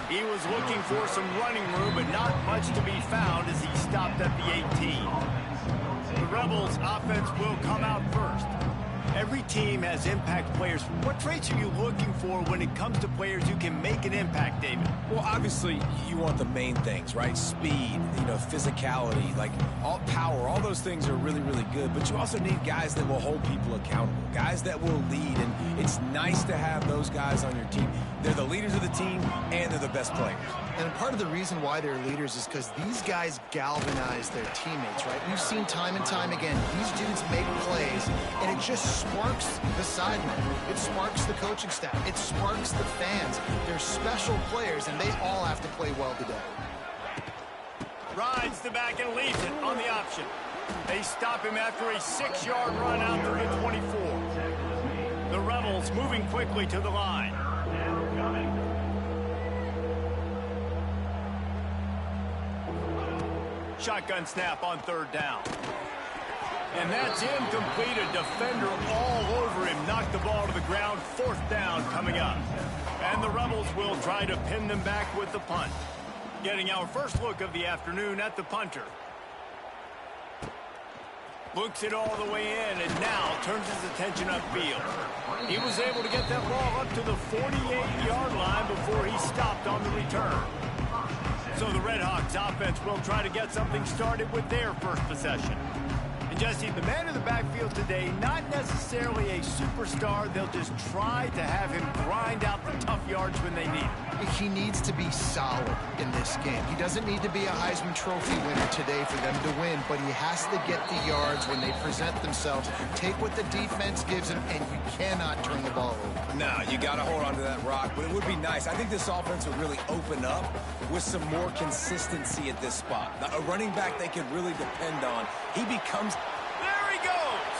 He was looking for some running room, but not much to be found as he stopped at the 18. The Rebels' offense will come out first. Every team has impact players. What traits are you looking for when it comes to players who can make an impact, David? Well, obviously, you want the main things, right? Speed, physicality, like all power, all those things are really, really good. But you also need guys that will hold people accountable, guys that will lead. And it's nice to have those guys on your team. They're the leaders of the team, and they're the best players. And part of the reason why they're leaders is because these guys galvanize their teammates, right? We've seen time and time again, these dudes make plays, and it just sparks the sideline. It sparks the coaching staff. It sparks the fans. They're special players, and they all have to play well today. Rides the back and leaves it on the option. They stop him after a 6-yard run out to the 24. The Rebels moving quickly to the line. Shotgun snap on 3rd down. And that's incomplete. A defender all over him. Knocked the ball to the ground. 4th down coming up. And the Rebels will try to pin them back with the punt. Getting our first look of the afternoon at the punter. Looks it all the way in and now turns his attention upfield. He was able to get that ball up to the 48-yard line before he stopped on the return. So the Red Hawks offense will try to get something started with their first possession. And Jesse, the man in the backfield today, not necessarily a superstar. They'll just try to have him grind out the tough yards when they need it. He needs to be solid in this game. He doesn't need to be a Heisman Trophy winner today for them to win, but he has to get the yards when they present themselves. Take what the defense gives him, and you cannot turn the ball over. No, you got to hold on to that rock, but it would be nice. I think this offense would really open up with some more consistency at this spot. Now, a running back they could really depend on. He becomes... There he goes!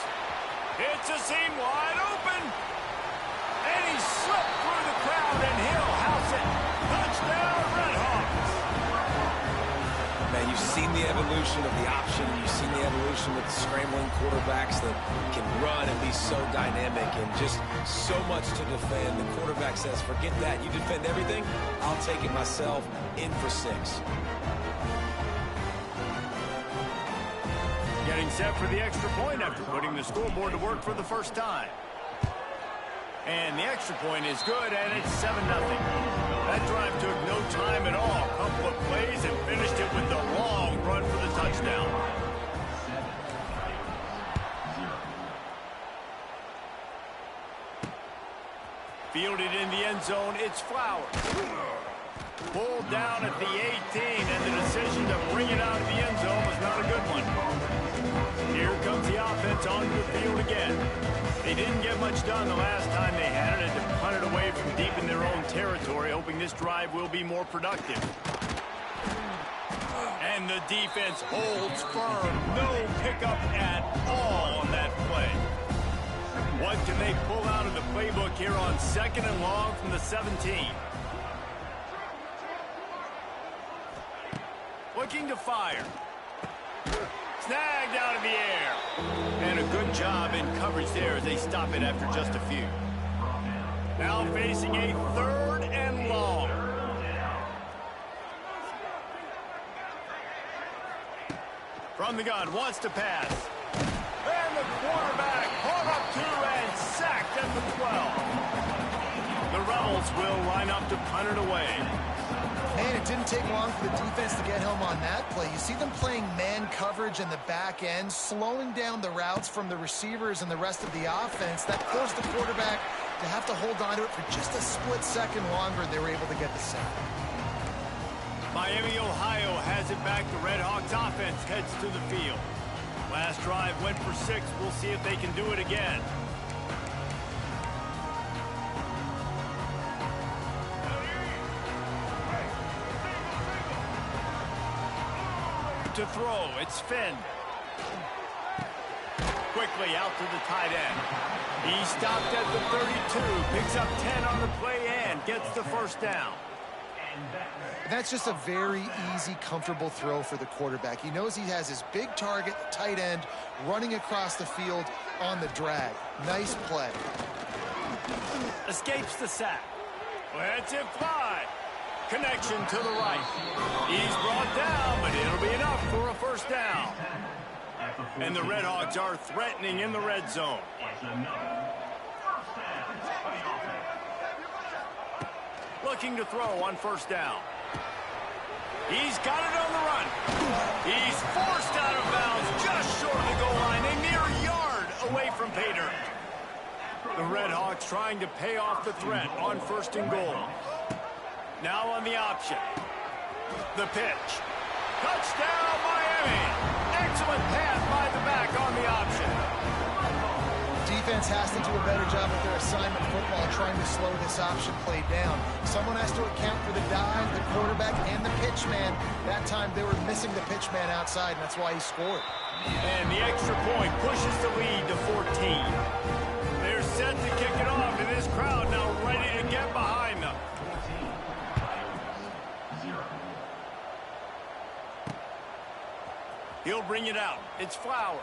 It's a seam wide open! And he slipped through the crowd, and he'll house it. Touchdown, Red Hawks! Man, you've seen the evolution of the option. You've seen the evolution with the scrambling quarterbacks that can run and be so dynamic and just so much to defend. The quarterback says, forget that. You defend everything, I'll take it myself. In for 6. Getting set for the extra point after putting the scoreboard to work for the first time. And the extra point is good, and it's 7-0. That drive took no time at all. Couple of plays and finished it with the long run for the touchdown. Fielded in the end zone, it's Flowers. Pulled down at the 18, and the decision to bring it out of the end zone was not a good one. Here comes the offense onto the field again. They didn't get much done the last time they had it, and to punt it away from deep in their own territory, hoping this drive will be more productive. And the defense holds firm. No pickup at all on that play. What can they pull out of the playbook here on 2nd and long from the 17? Looking to fire. Snagged out of the air. And a good job in coverage there as they stop it after just a few. Now facing a 3rd and long. From the gun, wants to pass. And the quarterback hung up 2 and sacked at the 12. The Rebels will line up to punt it away. Man, it didn't take long for the defense to get home on that play. You see them playing man coverage in the back end, slowing down the routes from the receivers and the rest of the offense. That forced the quarterback to have to hold on to it for just a split second longer, and they were able to get the sack. Miami, Ohio has it back. The Red Hawks offense heads to the field. Last drive went for 6. We'll see if they can do it again. To throw, it's Finn. Quickly out to the tight end. He stopped at the 32, picks up 10 on the play and gets the first down. That's just a very easy, comfortable throw for the quarterback. He knows he has his big target, the tight end, running across the field on the drag. Nice play. Escapes the sack. Lets it fly. Connection to the right. He's brought down, but it'll be enough for a first down. And the Red Hawks are threatening in the red zone. Looking to throw on first down. He's got it on the run. He's forced out of bounds just short of the goal line, a mere yard away from Pater. The Red Hawks trying to pay off the threat on 1st and goal. Now on the option. The pitch. Touchdown, Miami. Excellent pass by the back on the option. Defense has to do a better job with their assignment football trying to slow this option play down. Someone has to account for the dive, the quarterback, and the pitch man. That time they were missing the pitch man outside, and that's why he scored. And the extra point pushes the lead to 14. They're set to kick it off, and this crowd now ready to get behind them. He'll bring it out. It's Flowers.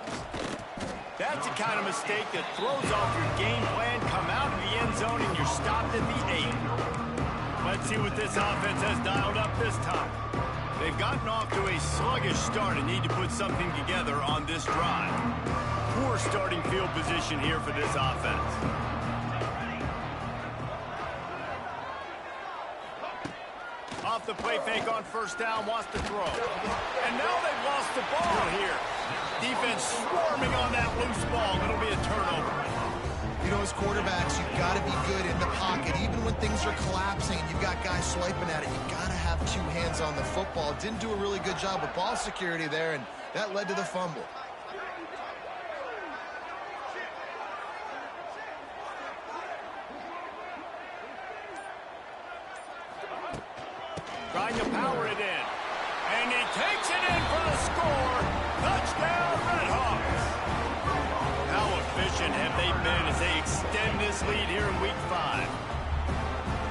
That's the kind of mistake that throws off your game plan. Come out of the end zone and you're stopped at the 8. Let's see what this offense has dialed up this time. They've gotten off to a sluggish start and need to put something together on this drive. Poor starting field position here for this offense. Off the play fake on first down, wants to throw. And now they've lost the ball here. Defense swarming on that loose ball. It'll be a turnover. You know, as quarterbacks, you've got to be good in the pocket. Even when things are collapsing and you've got guys swiping at it, you've got to have 2 hands on the football. Didn't do a really good job of ball security there, and that led to the fumble. Trying to power it in. And he takes it in for the score. Touchdown, Red Hawks. How efficient have they been as they extend this lead here in Week 5?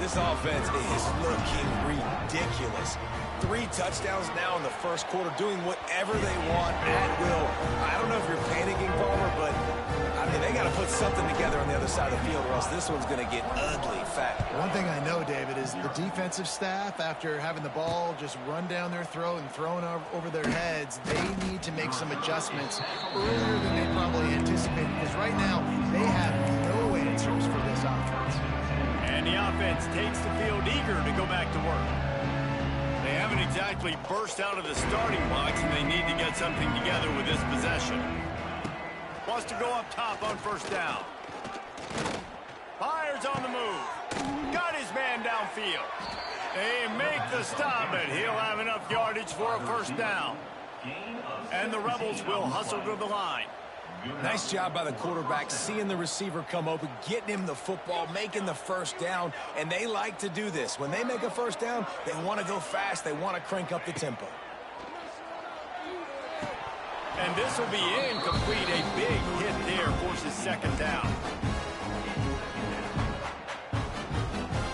This offense is looking ridiculous. 3 touchdowns now in the first quarter, doing whatever they want at will. I don't know if you're panicking, Palmer, but I mean, they got to put something together on the other side of the field, or else this one's going to get ugly fast. One thing I know, David, is the defensive staff, after having the ball just run down their throat and thrown over their heads, they need to make some adjustments earlier than they probably anticipated, because right now they have no answers for this offense. And the offense takes the field eager to go back to work. They haven't exactly burst out of the starting blocks, and they need to get something together with this possession. Wants to go up top on first down. Fires on the move. Got his man downfield. They make the stop, but he'll have enough yardage for a first down. And the Rebels will hustle to the line. Nice job by the quarterback, seeing the receiver come open, getting him the football, making the first down, and they like to do this. When they make a first down, they want to go fast. They want to crank up the tempo. And this will be incomplete. A big hit there forces second down.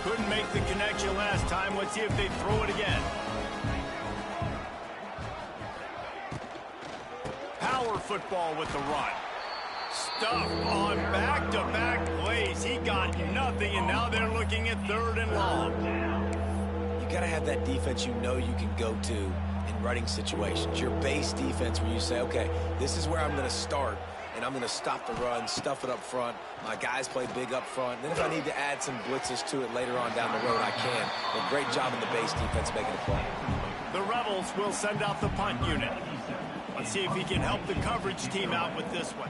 Couldn't make the connection last time. Let's see if they throw it again. Power football with the run. Stuff on back-to-back plays. He got nothing, and now they're looking at 3rd and long. You got to have that defense you know you can go to in running situations. Your base defense where you say, okay, this is where I'm going to start, and I'm going to stop the run, stuff it up front. My guys play big up front. Then if I need to add some blitzes to it later on down the road, I can. But great job in the base defense making a play. The Rebels will send out the punt unit. Let's see if he can help the coverage team out with this one.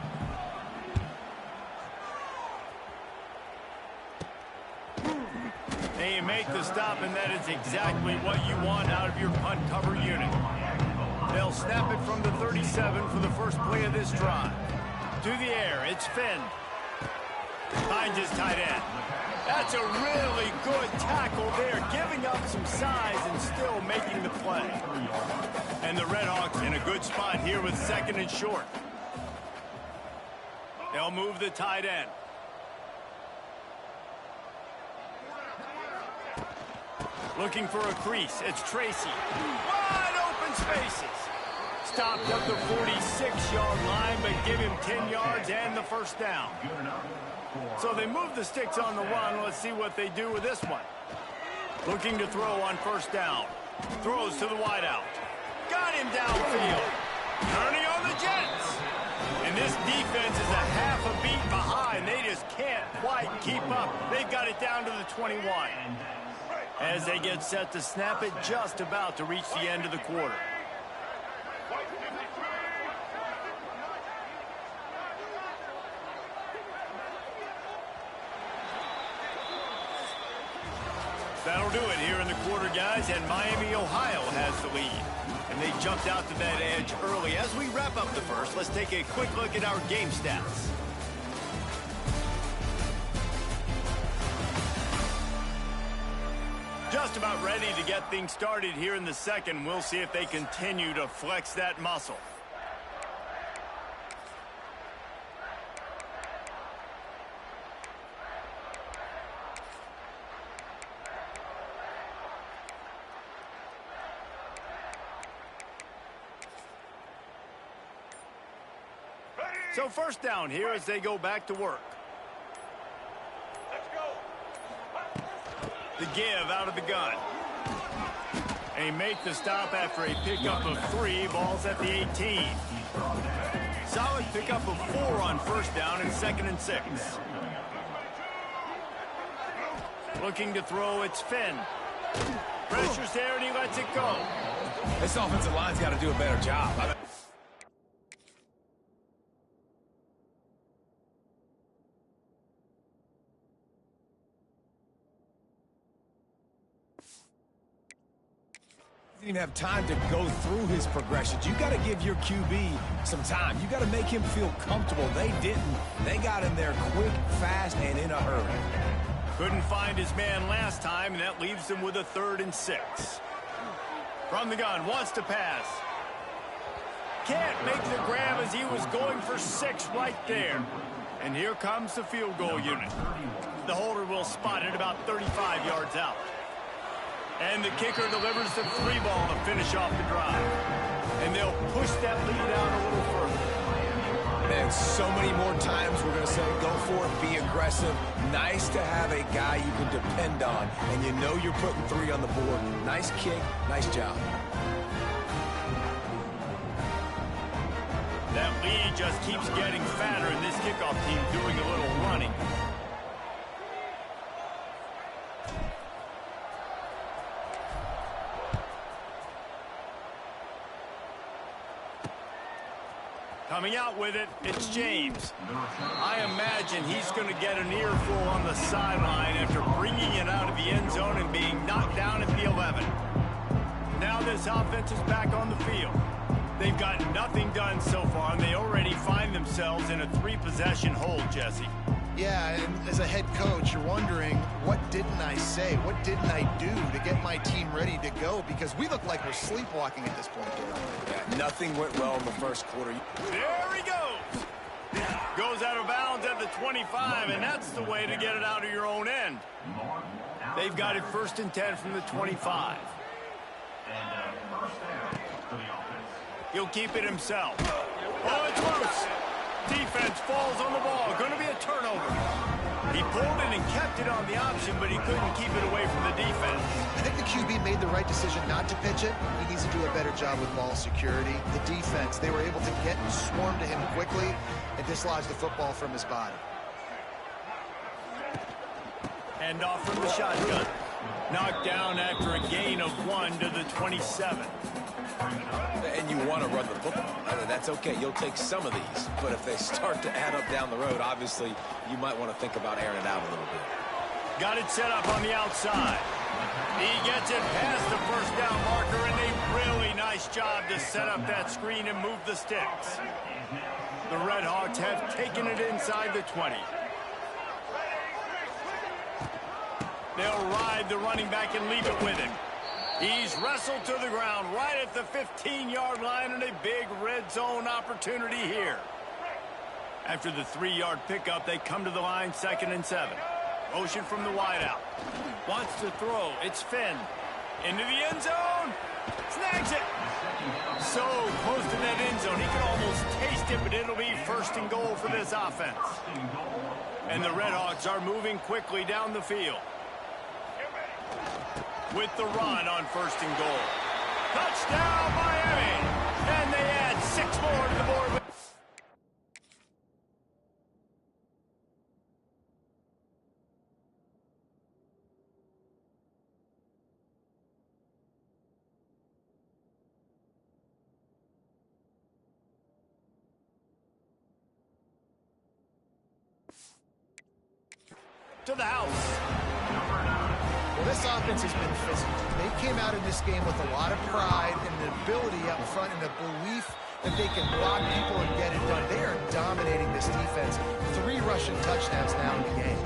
They make the stop, and that is exactly what you want out of your punt cover unit. They'll snap it from the 37 for the first play of this drive. To the air, it's Finn. Finds his tight end. That's a really good tackle there, giving up some size and still making the play. And the Redhawks in a good spot here with second and short. They'll move the tight end. Looking for a crease. It's Tracy. Wide open spaces. Stopped up the 46-yard line, but give him 10 yards and the first down. So they move the sticks on the run. Let's see what they do with this one. Looking to throw on first down. Throws to the wideout. Got him downfield. Turning on the Jets. And this defense is a half a beat behind. They just can't quite keep up. They've got it down to the 21. As they get set to snap it, just about to reach the end of the quarter. That'll do it here in the quarter, guys, and Miami, Ohio has the lead. And they jumped out to that edge early. As we wrap up the first, let's take a quick look at our game stats. Just about ready to get things started here in the second. We'll see if they continue to flex that muscle. So first down here as they go back to work. The give out of the gun. And he make the stop after a pickup of 3. Ball's at the 18. Solid pickup of 4 on first down and second and 6. Looking to throw, it's Finn. Pressure's there and he lets it go. This offensive line's got to do a better job. Didn't even have time to go through his progressions. You got to give your QB some time. You got to make him feel comfortable. They didn't. They got him there quick, fast, and in a hurry. Couldn't find his man last time, and that leaves him with a 3rd and 6. From the gun, wants to pass. Can't make the grab as he was going for 6 right there. And here comes the field goal unit. The holder will spot it about 35 yards out. And the kicker delivers the 3 ball to finish off the drive. And they'll push that lead out a little further. And so many more times we're going to say, go for it, be aggressive. Nice to have a guy you can depend on, and you know you're putting 3 on the board. Nice kick, nice job. That lead just keeps getting fatter, and this kickoff team doing a little running. Coming out with it, it's James. I imagine he's going to get an earful on the sideline after bringing it out of the end zone and being knocked down at the 11. Now this offense is back on the field. They've got nothing done so far, and they already find themselves in a 3-possession hold, Jesse. Yeah, and as a head coach, you're wondering, what didn't I say? What didn't I do to get my team ready to go? Because we look like we're sleepwalking at this point, Dave. Yeah, nothing went well in the first quarter. There he goes. Goes out of bounds at the 25, and that's the way to get it out of your own end. They've got it 1st and 10 from the 25. He'll keep it himself. Oh, it's loose. Defense falls on the ball. Going to be a turnover. He pulled it and kept it on the option, but he couldn't keep it away from the defense. I think the QB made the right decision not to pitch it. He needs to do a better job with ball security. The defense, they were able to get and swarm to him quickly and dislodge the football from his body. Hand off from the shotgun. Knocked down after a gain of 1 to the 27. And you want to run the football. That's okay. You'll take some of these. But if they start to add up down the road, obviously, you might want to think about airing it out a little bit. Got it set up on the outside. He gets it past the first down marker, and a really nice job to set up that screen and move the sticks. The Red Hawks have taken it inside the 20. They'll ride the running back and leave it with him. He's wrestled to the ground right at the 15-yard line, and a big red zone opportunity here. After the 3-yard pickup, they come to the line, 2nd and 7. Motion from the wideout. Wants to throw. It's Finn. Into the end zone. Snags it. So close to that end zone. He could almost taste it, but it'll be 1st and goal for this offense. And the Red Hawks are moving quickly down the field. With the run on 1st and goal. Touchdown, Miami. And they add 6 more to the board. To the house. Well, this offense has been physical. They came out in this game with a lot of pride and an ability up front and a belief that they can block people and get it done. They are dominating this defense. 3 rushing touchdowns now in the game.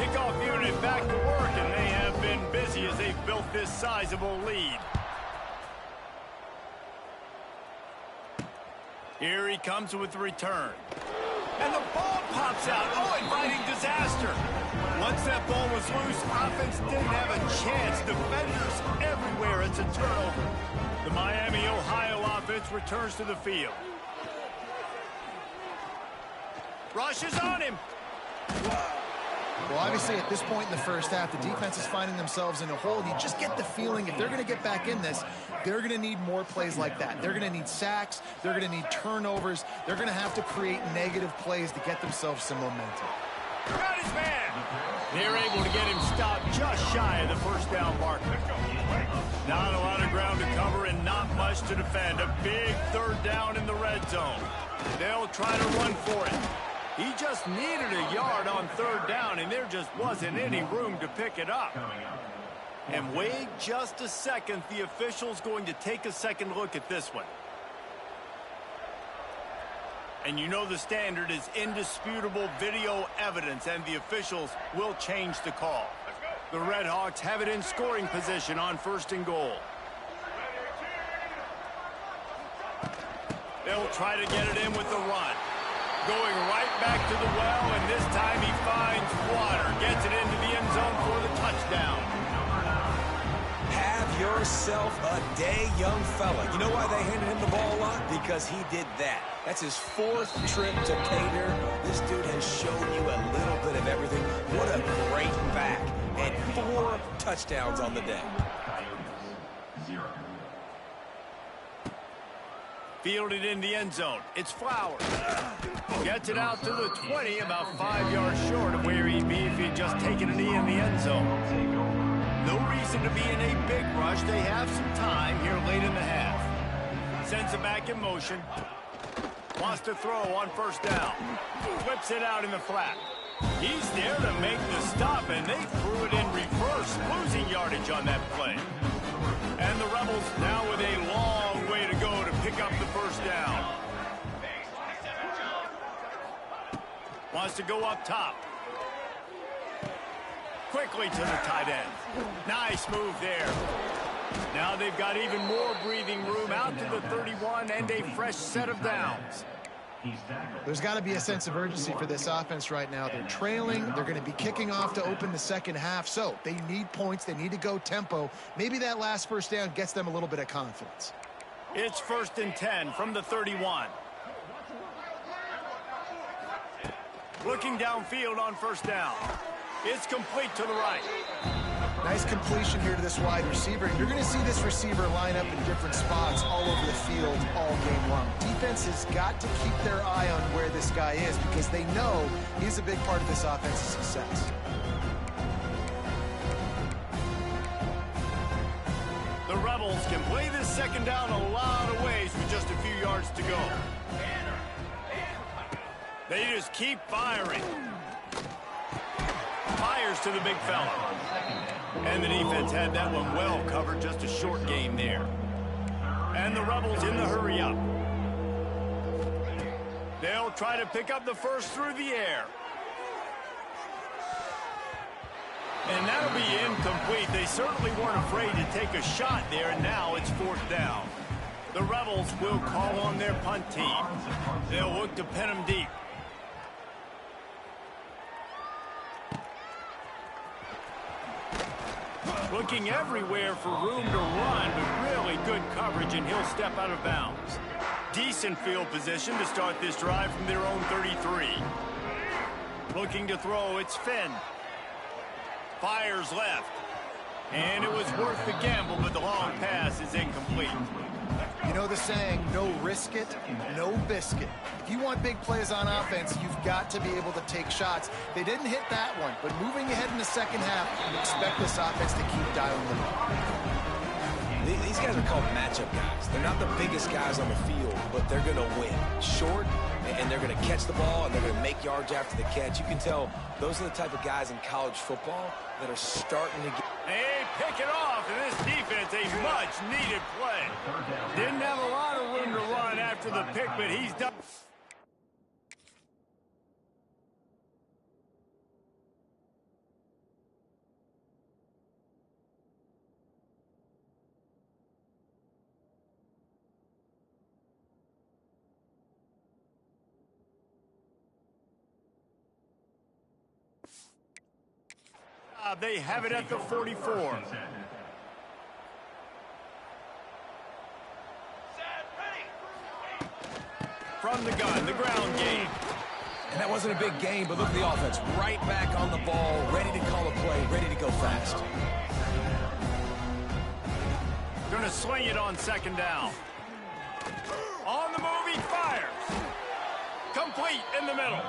Kickoff unit back to work, and they have been busy as they've built this sizable lead. Here he comes with the return. And the ball pops out. Oh, inviting disaster. Once that ball was loose, offense didn't have a chance. Defenders everywhere. It's a turnover. The Miami, Ohio offense returns to the field. Rushes on him. Well, obviously, at this point in the first half, the defense is finding themselves in a hole. You just get the feeling if they're going to get back in this, they're going to need more plays like that. They're going to need sacks. They're going to need turnovers. They're going to have to create negative plays to get themselves some momentum. Got his man. They're able to get him stopped just shy of the first down marker. Not a lot of ground to cover and not much to defend. A big 3rd down in the red zone. They'll try to run for it. He just needed a yard on 3rd down, and there just wasn't any room to pick it up. And wait just a second. The official's going to take a second look at this one. And you know the standard is indisputable video evidence, and the officials will change the call. The Red Hawks have it in scoring position on 1st and goal. They'll try to get it in with the run. Going right back to the well, and this time he finds water. Gets it into the end zone for the touchdown. Have yourself a day, young fella. You know why they handed him the ball a lot? Because he did that. That's his 4th trip to Cater. This dude has shown you a little bit of everything. What a great back. And 4 touchdowns on the day. Fielded in the end zone. It's Flowers. Gets it out to the 20, about 5 yards short of where he'd be if he'd just taken a knee in the end zone. No reason to be in a big rush. They have some time here late in the half. Sends it back in motion. Wants to throw on 1st down. Flips it out in the flat. He's there to make the stop, and they threw it in reverse, losing yardage on that play. And the Rebels now with a long way to go to pick up the 1st down. Wants to go up top. Quickly to the tight end. Nice move there. Now they've got even more breathing room out to the 31 and a fresh set of downs. There's got to be a sense of urgency for this offense right now. They're trailing. They're going to be kicking off to open the second half. So they need points. They need to go tempo. Maybe that last 1st down gets them a little bit of confidence. It's 1st and 10 from the 31. Looking downfield on 1st down. It's complete to the right. Nice completion here to this wide receiver. You're going to see this receiver line up in different spots all over the field all game long. Defense has got to keep their eye on where this guy is because they know he's a big part of this offense's success. The Rebels can play this 2nd down a lot of ways with just a few yards to go. They just keep firing. fires to the big fella. And the defense had that one well covered, just a short game there. And the Rebels in the hurry up. They'll try to pick up the first through the air. And that'll be incomplete. They certainly weren't afraid to take a shot there, and now it's 4th down. The Rebels will call on their punt team. They'll look to pin them deep. Looking everywhere for room to run, but really good coverage, and he'll step out of bounds. Decent field position to start this drive from their own 33. Looking to throw, it's Finn. Fires left. And it was worth the gamble, but the long pass is incomplete. You know the saying, no risk it, no biscuit. If you want big plays on offense, you've got to be able to take shots. They didn't hit that one, but moving ahead in the second half, expect this offense to keep dialing the ball. These guys are called matchup guys. They're not the biggest guys on the field, but they're going to win. Short, and they're going to catch the ball, and they're going to make yards after the catch. You can tell those are the type of guys in college football that are starting to get... They pick it off, and this defense, a much-needed play. Didn't have a lot of room to run after the pick, but he's done. They have it at the 44. From the gun, the ground game. And that wasn't a big game, but look at the offense. Right back on the ball, ready to call a play, ready to go fast. Gonna swing it on 2nd down. On the move, he fires. Complete in the middle.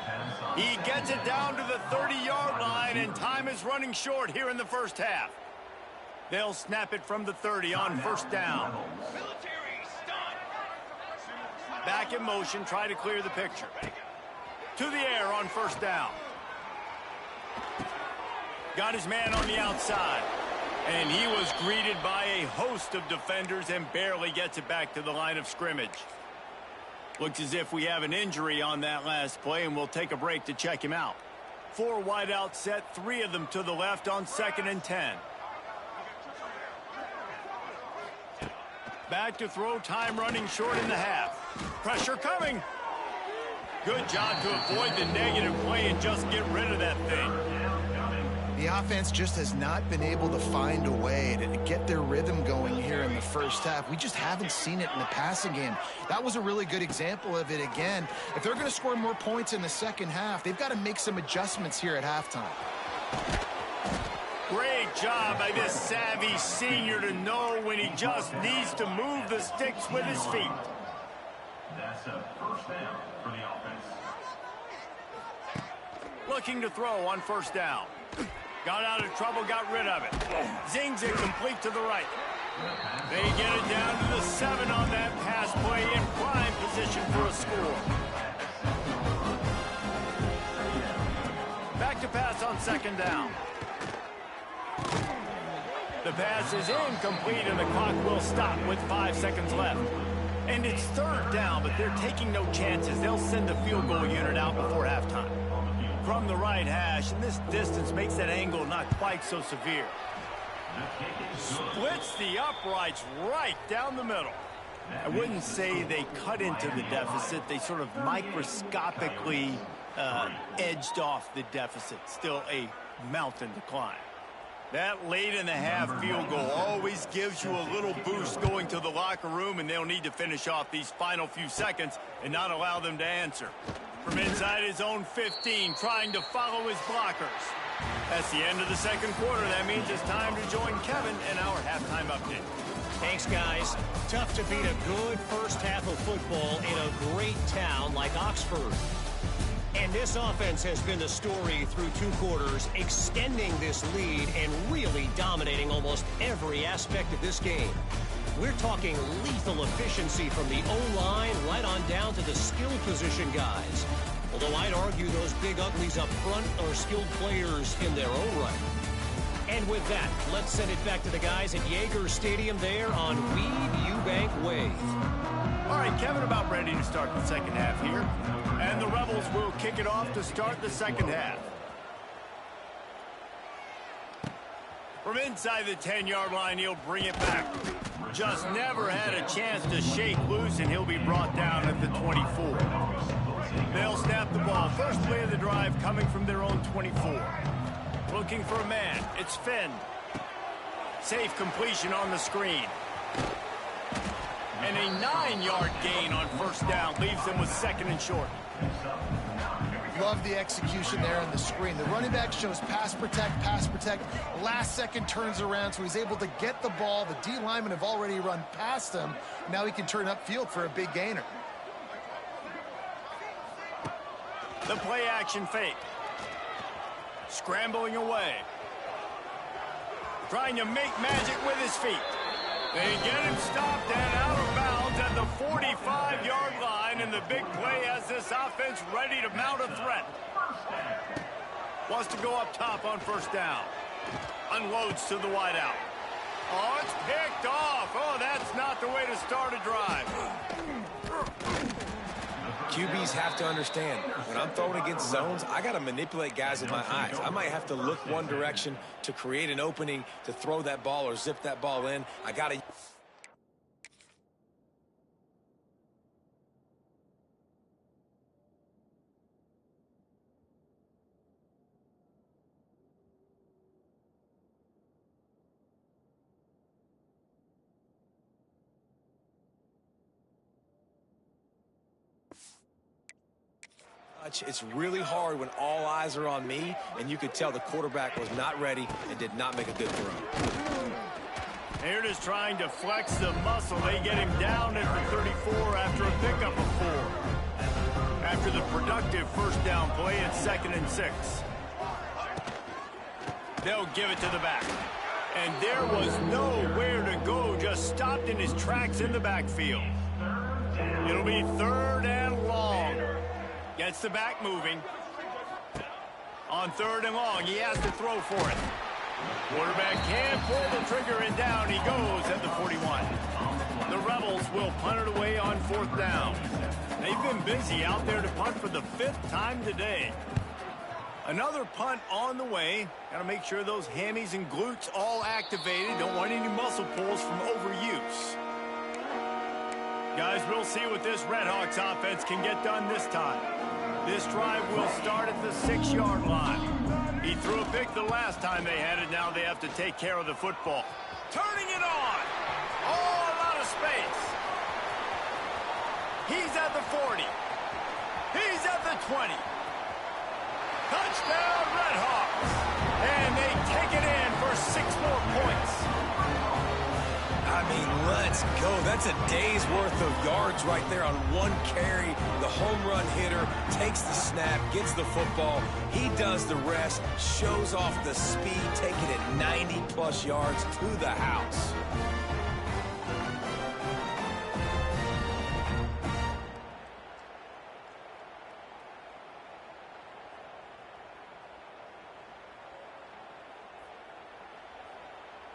He gets it down to the 30-yard line, and time is running short here in the first half. They'll snap it from the 30 on 1st down. Back in motion, try to clear the picture. To the air on 1st down. Got his man on the outside. And he was greeted by a host of defenders and barely gets it back to the line of scrimmage. Looks as if we have an injury on that last play, and we'll take a break to check him out. 4 wide out set, 3 of them to the left on 2nd and 10. Back to throw, time running short in the half. Pressure coming. Good job to avoid the negative play and just get rid of that thing. The offense just has not been able to find a way to get their rhythm going here in the first half. We just haven't seen it in the passing game. That was a really good example of it again. If they're going to score more points in the second half, they've got to make some adjustments here at halftime. Great job by this savvy senior to know when he just needs to move the sticks with his feet. That's a 1st down for the offense. Looking to throw on 1st down. Got out of trouble, got rid of it. Zings it complete to the right. They get it down to the 7 on that pass play in prime position for a score. Back to pass on 2nd down. The pass is incomplete and the clock will stop with 5 seconds left. And it's 3rd down, but they're taking no chances. They'll send the field goal unit out before halftime. From the right hash, and this distance makes that angle not quite so severe. Splits the uprights right down the middle. I wouldn't say they cut into the deficit. They sort of microscopically edged off the deficit. Still a mountain to climb. That late in the half field goal always gives you a little boost going to the locker room, and they'll need to finish off these final few seconds and not allow them to answer. From inside his own 15, trying to follow his blockers. That's the end of the 2nd quarter. That means it's time to join Kevin in our halftime update. Thanks, guys. Tough to beat a good first half of football in a great town like Oxford. And this offense has been the story through 2 quarters, extending this lead and really dominating almost every aspect of this game. We're talking lethal efficiency from the O-line right on down to the skill position guys. Although I'd argue those big uglies up front are skilled players in their own right. And with that, let's send it back to the guys at Yager Stadium there on Weed Eubank Way. All right, Kevin, about ready to start the second half here. And the Rebels will kick it off to start the second half. From inside the 10-yard line, he'll bring it back. Just never had a chance to shake loose, and he'll be brought down at the 24. They'll snap the ball. First play of the drive coming from their own 24. Looking for a man. It's Finn. Safe completion on the screen. And a 9-yard gain on first down leaves them with second and short. Love the execution there on the screen. The running back shows pass protect, last second turns around, so he's able to get the ball. The D linemen have already run past him. Now he can turn upfield for a big gainer. The play action fake. Scrambling away. Trying to make magic with his feet. They get him stopped and out of bounds at the 45-yard line, and the big play has this offense ready to mount a threat. Wants to go up top on first down. Unloads to the wideout. Oh, it's picked off. Oh, that's not the way to start a drive. QBs have to understand, when I'm throwing against zones, I got to manipulate guys with my eyes. I might have to look one direction to create an opening to throw that ball or zip that ball in. I got to... It's really hard when all eyes are on me, and you could tell the quarterback was not ready and did not make a good throw. Here it is trying to flex the muscle. They get him down at the 34 after a pickup of 4. After the productive first down play, it's 2nd and 6. They'll give it to the back. And there was nowhere to go, just stopped in his tracks in the backfield. It'll be 3rd and long. Gets the back moving. On 3rd and long, he has to throw for it. Quarterback can't pull the trigger, and down he goes at the 41. The Rebels will punt it away on 4th down. They've been busy out there to punt for the 5th time today. Another punt on the way. Got to make sure those hammies and glutes all activated. Don't want any muscle pulls from overuse. Guys, we'll see what this Redhawks offense can get done this time. This drive will start at the 6-yard line. He threw a pick the last time they had it. Now they have to take care of the football. Turning it on. Oh, a lot of space. He's at the 40. He's at the 20. Touchdown, Redhawks. And they take it in for 6 more points. I mean, let's go. That's a day's worth of yards right there on one carry. The home run hitter takes the snap, gets the football. He does the rest, shows off the speed, taking it 90-plus yards to the house.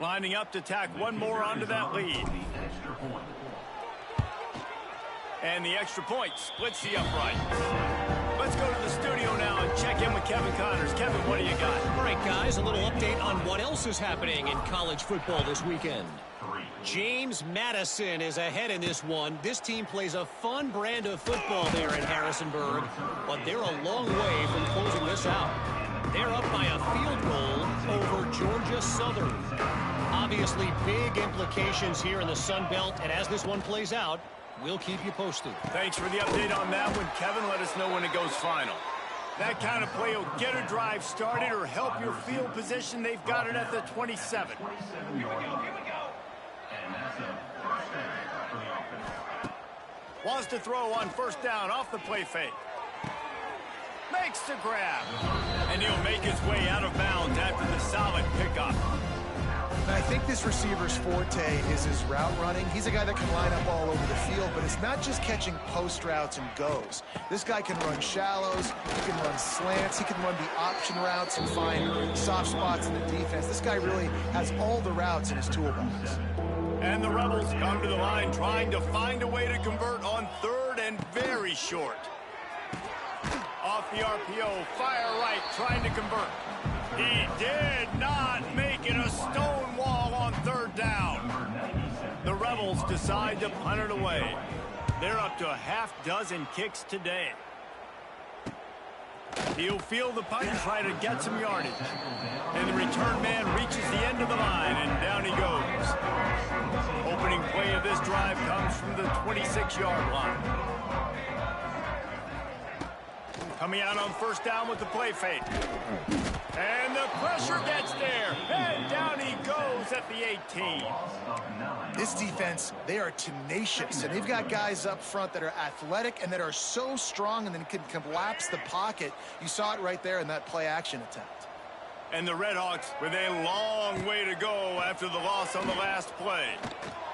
Lining up to tack one more onto that lead. And the extra point splits the upright. Let's go to the studio now and check in with Kevin Connors. Kevin, what do you got? All right, guys, a little update on what else is happening in college football this weekend. James Madison is ahead in this one. This team plays a fun brand of football there in Harrisonburg, but they're a long way from closing this out. They're up by a field goal over Georgia Southern. Obviously, big implications here in the Sun Belt, and as this one plays out, we'll keep you posted. Thanks for the update on that one, Kevin. Let us know when it goes final. That kind of play will get a drive started or help your field position. They've got it at the 27. Wants to throw on first down off the play fake. Makes the grab. And he'll make his way out of bounds after the solid pickup. And I think this receiver's forte is his route running. He's a guy that can line up all over the field, but it's not just catching post routes and goes. This guy can run shallows, he can run slants, he can run the option routes and find soft spots in the defense. This guy really has all the routes in his toolbox. And the Rebels come to the line trying to find a way to convert on third and very short. Off the RPO, fire right, trying to convert. He did not make it a stone wall on third down. The Rebels decide to punt it away. They're up to a half dozen kicks today. He'll field the punt and try to get some yardage. And the return man reaches the end of the line, and down he goes. Opening play of this drive comes from the 26-yard line. Coming out on first down with the play fake. And the pressure gets there. And down he goes at the 18. This defense, they are tenacious, and they've got guys up front that are athletic and that are so strong and then can collapse the pocket. You saw it right there in that play action attempt. And the Redhawks with a long way to go after the loss on the last play.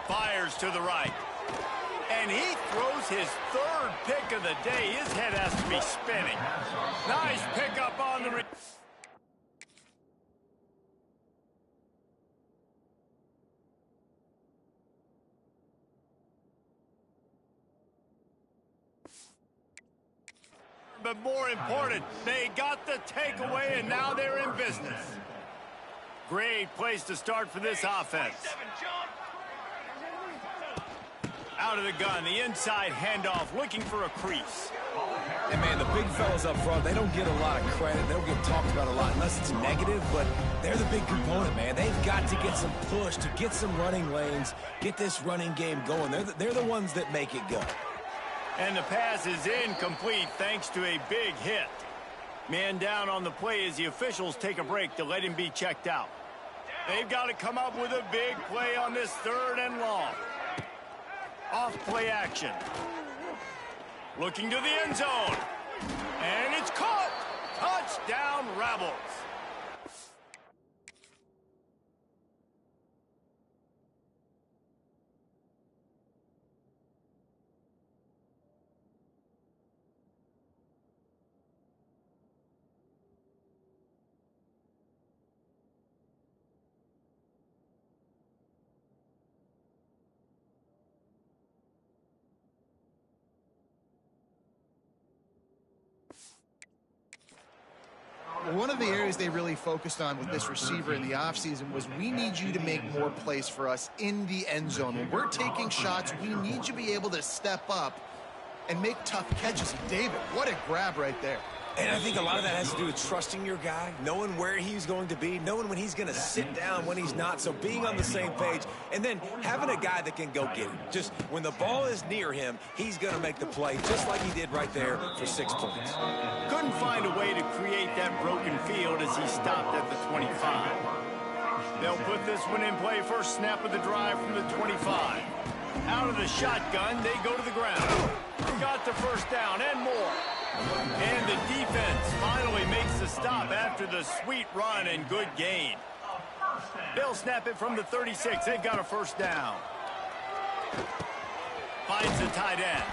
Fires to the right. And he throws his third pick of the day. His head has to be spinning. Nice pickup on the... But more important, they got the takeaway, and now they're in business. Great place to start for this offense. Out of the gun, the inside handoff, looking for a crease. And, man, the big fellas up front, they don't get a lot of credit. They don't get talked about a lot unless it's negative, but they're the big component, man. They've got to get some push, to get some running lanes, get this running game going. They're the ones that make it go. And the pass is incomplete thanks to a big hit. Man down on the play as the officials take a break to let him be checked out. They've got to come up with a big play on this third and long. Off play action. Looking to the end zone. And it's caught. Touchdown, Rebels. One of the areas they really focused on with this receiver in the offseason was we need you to make more plays for us in the end zone. When we're taking shots, we need you to be able to step up and make tough catches. And David, what a grab right there. And I think a lot of that has to do with trusting your guy, knowing where he's going to be, knowing when he's going to sit down, when he's not. So being on the same page, and then having a guy that can go get him. Just when the ball is near him, he's going to make the play, just like he did right there for 6 points. Couldn't find a way to create that broken field as he stopped at the 25. They'll put this one in play, first snap of the drive from the 25. Out of the shotgun, they go to the ground. Got the first down and more. And the defense finally makes the stop after the sweet run and good gain. They'll snap it from the 36. They've got a first down. Finds the tight end.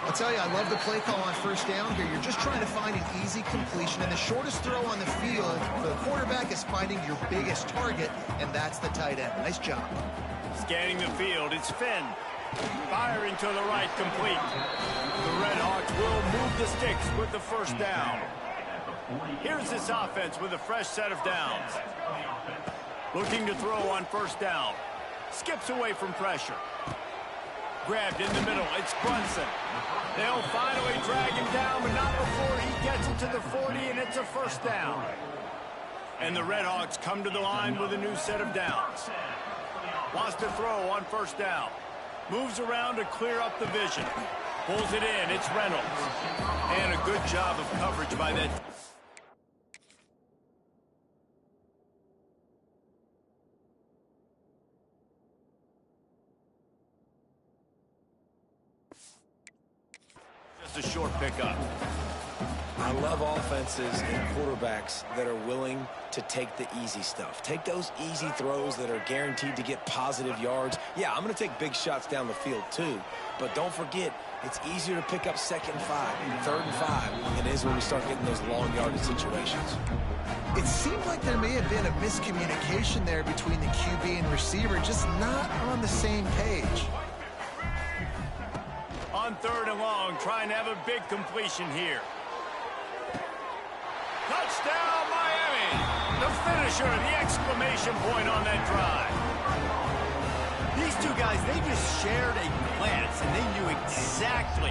I'll tell you, I love the play call on first down here. You're just trying to find an easy completion, and the shortest throw on the field for the quarterback is finding your biggest target, and that's the tight end. Nice job. Scanning the field, it's Finn. Firing to the right, complete. The Redhawks will move the sticks with the first down. Here's this offense with a fresh set of downs. Looking to throw on first down. Skips away from pressure. Grabbed in the middle, it's Brunson. They'll finally drag him down, but not before he gets it to the 40, and it's a first down. And the Redhawks come to the line with a new set of downs. Wants to throw on first down. Moves around to clear up the vision. Pulls it in. It's Reynolds. And a good job of coverage by that. Just a short pickup. I love offenses and quarterbacks that are willing to take the easy stuff. Take those easy throws that are guaranteed to get positive yards. Yeah, I'm going to take big shots down the field too, but don't forget, it's easier to pick up 2nd and 5 and 3rd and 5 than it is when we start getting those long yardage situations. It seemed like there may have been a miscommunication there between the QB and receiver, just not on the same page. On 3rd and long, trying to have a big completion here. Touchdown, Miami! The finisher, the exclamation point on that drive. These two guys, they just shared a glance, and they knew exactly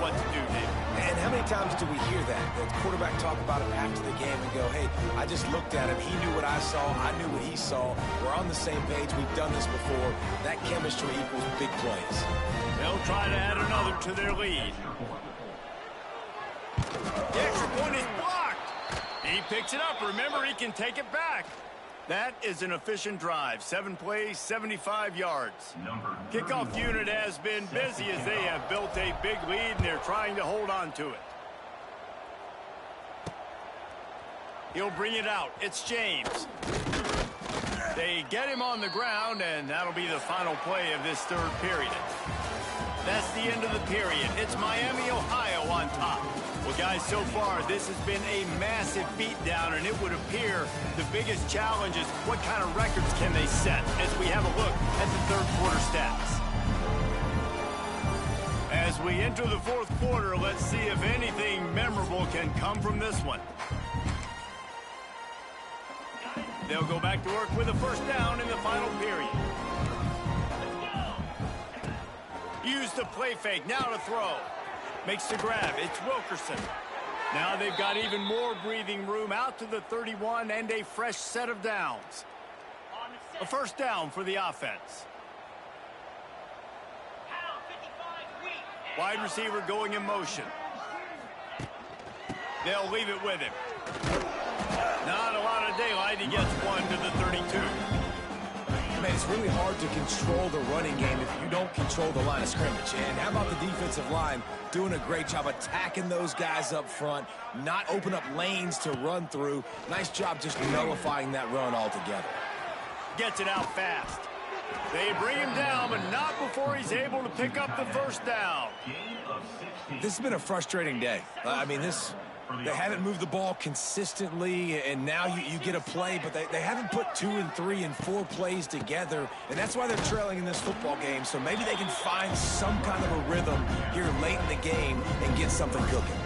what to do there. And how many times do we hear that? The quarterback talk about it after the game and go, hey, I just looked at him. He knew what I saw. I knew what he saw. We're on the same page. We've done this before. That chemistry equals big plays. They'll try to add another to their lead. The extra point is blocked. He picks it up. Remember, he can take it back. That is an efficient drive. 7 plays, 75 yards. Kickoff unit has been busy as they have built a big lead, and they're trying to hold on to it. He'll bring it out. It's James. They get him on the ground, and that'll be the final play of this 3rd period. That's the end of the period. It's Miami, Ohio on top. Well, guys, so far, this has been a massive beatdown, and it would appear the biggest challenge is what kind of records can they set as we have a look at the 3rd quarter stats. As we enter the 4th quarter, let's see if anything memorable can come from this one. They'll go back to work with a 1st down in the final period. Use the play fake, now to throw. Makes the grab, it's Wilkerson. Now they've got even more breathing room out to the 31 and a fresh set of downs. A 1st down for the offense. Wide receiver going in motion. They'll leave it with him. Not a lot of daylight, he gets one to the 32. Man, it's really hard to control the running game if you don't control the line of scrimmage. And how about the defensive line doing a great job attacking those guys up front, not open up lanes to run through. Nice job just nullifying that run altogether. Gets it out fast. They bring him down, but not before he's able to pick up the 1st down. This has been a frustrating day. They haven't moved the ball consistently, and now you get a play, but they haven't put 2 and 3 and 4 plays together, and that's why they're trailing in this football game. So maybe they can find some kind of a rhythm here late in the game and get something cooking.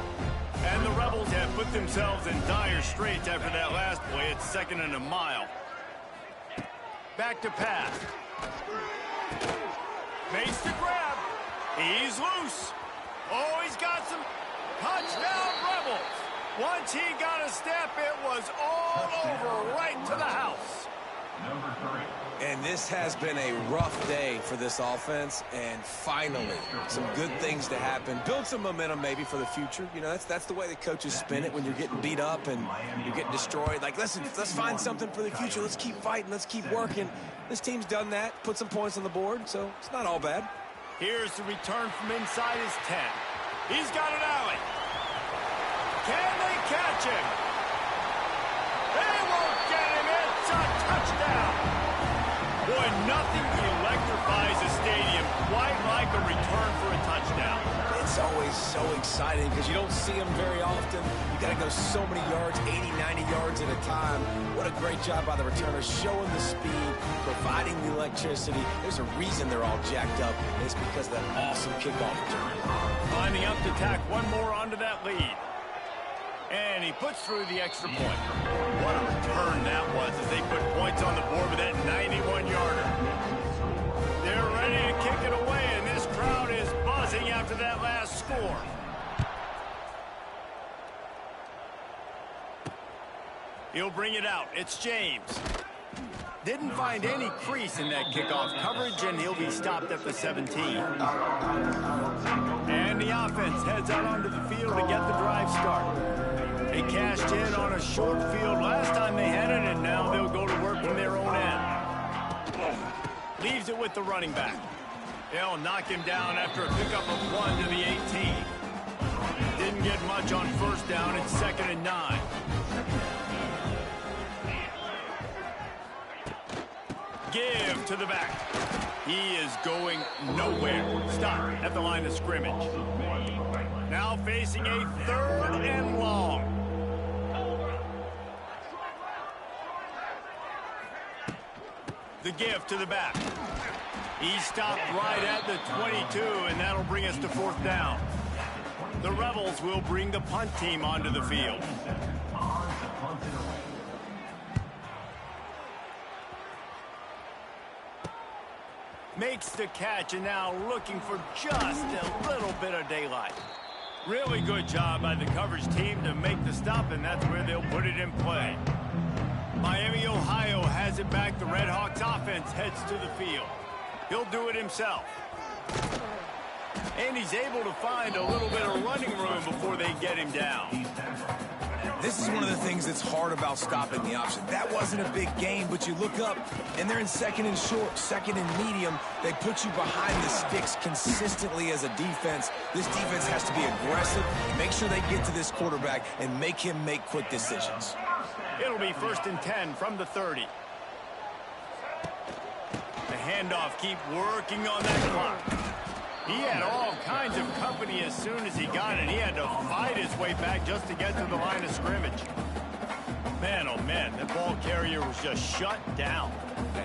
And the Rebels have put themselves in dire straits after that last play. It's 2nd and a mile. Back to pass. Makes the grab. He's loose. Oh, he's got some touchdown Rebels. Once he got a step, it was all over right to the house. And this has been a rough day for this offense, and finally, some good things to happen. Build some momentum maybe for the future. You know, that's the way the coaches spin it when you're getting beat up and you're getting destroyed. Like, listen, let's find something for the future. Let's keep fighting. Let's keep working. This team's done that, put some points on the board, so it's not all bad. Here's the return from inside his 10. He's got an alley. Can they catch him? They won't get him. It's a touchdown. Boy, nothing electrifies a stadium quite like a return for a touchdown. It's always so exciting because you don't see them very often. You got to go so many yards, 80, 90 yards at a time. What a great job by the returners, showing the speed, providing the electricity. There's a reason they're all jacked up. It's because of that awesome kickoff return. Lining up to tack one more onto that lead. And he puts through the extra point. What a return that was as they put points on the board with that 91-yarder. They're ready to kick it away, and this crowd is buzzing after that last score. He'll bring it out. It's James. Didn't find any crease in that kickoff coverage, and he'll be stopped at the 17. And the offense heads out onto the field to get the drive started. They cashed in on a short field last time they had it, and now they'll go to work from their own end. Leaves it with the running back. They'll knock him down after a pickup of 1 to the 18. didn't get much on first down. It's 2nd and 9. Give to the back. He is going nowhere. Stop at the line of scrimmage. Now facing a 3rd and long. The give to the back. He stopped right at the 22, and that'll bring us to 4th down. The Rebels will bring the punt team onto the field. Makes the catch, and now looking for just a little bit of daylight. Really good job by the coverage team to make the stop, and that's where they'll put it in play. Miami, Ohio has it back. The Red Hawks offense heads to the field. He'll do it himself. And he's able to find a little bit of running room before they get him down. This is one of the things that's hard about stopping the option. That wasn't a big gain, but you look up, and they're in 2nd and short, 2nd and medium. They put you behind the sticks consistently as a defense. This defense has to be aggressive, make sure they get to this quarterback, and make him make quick decisions. It'll be 1st and 10 from the 30. The handoff, keep working on that clock. He had all kinds of company as soon as he got it. He had to fight his way back just to get to the line of scrimmage. Man, oh man, that ball carrier was just shut down.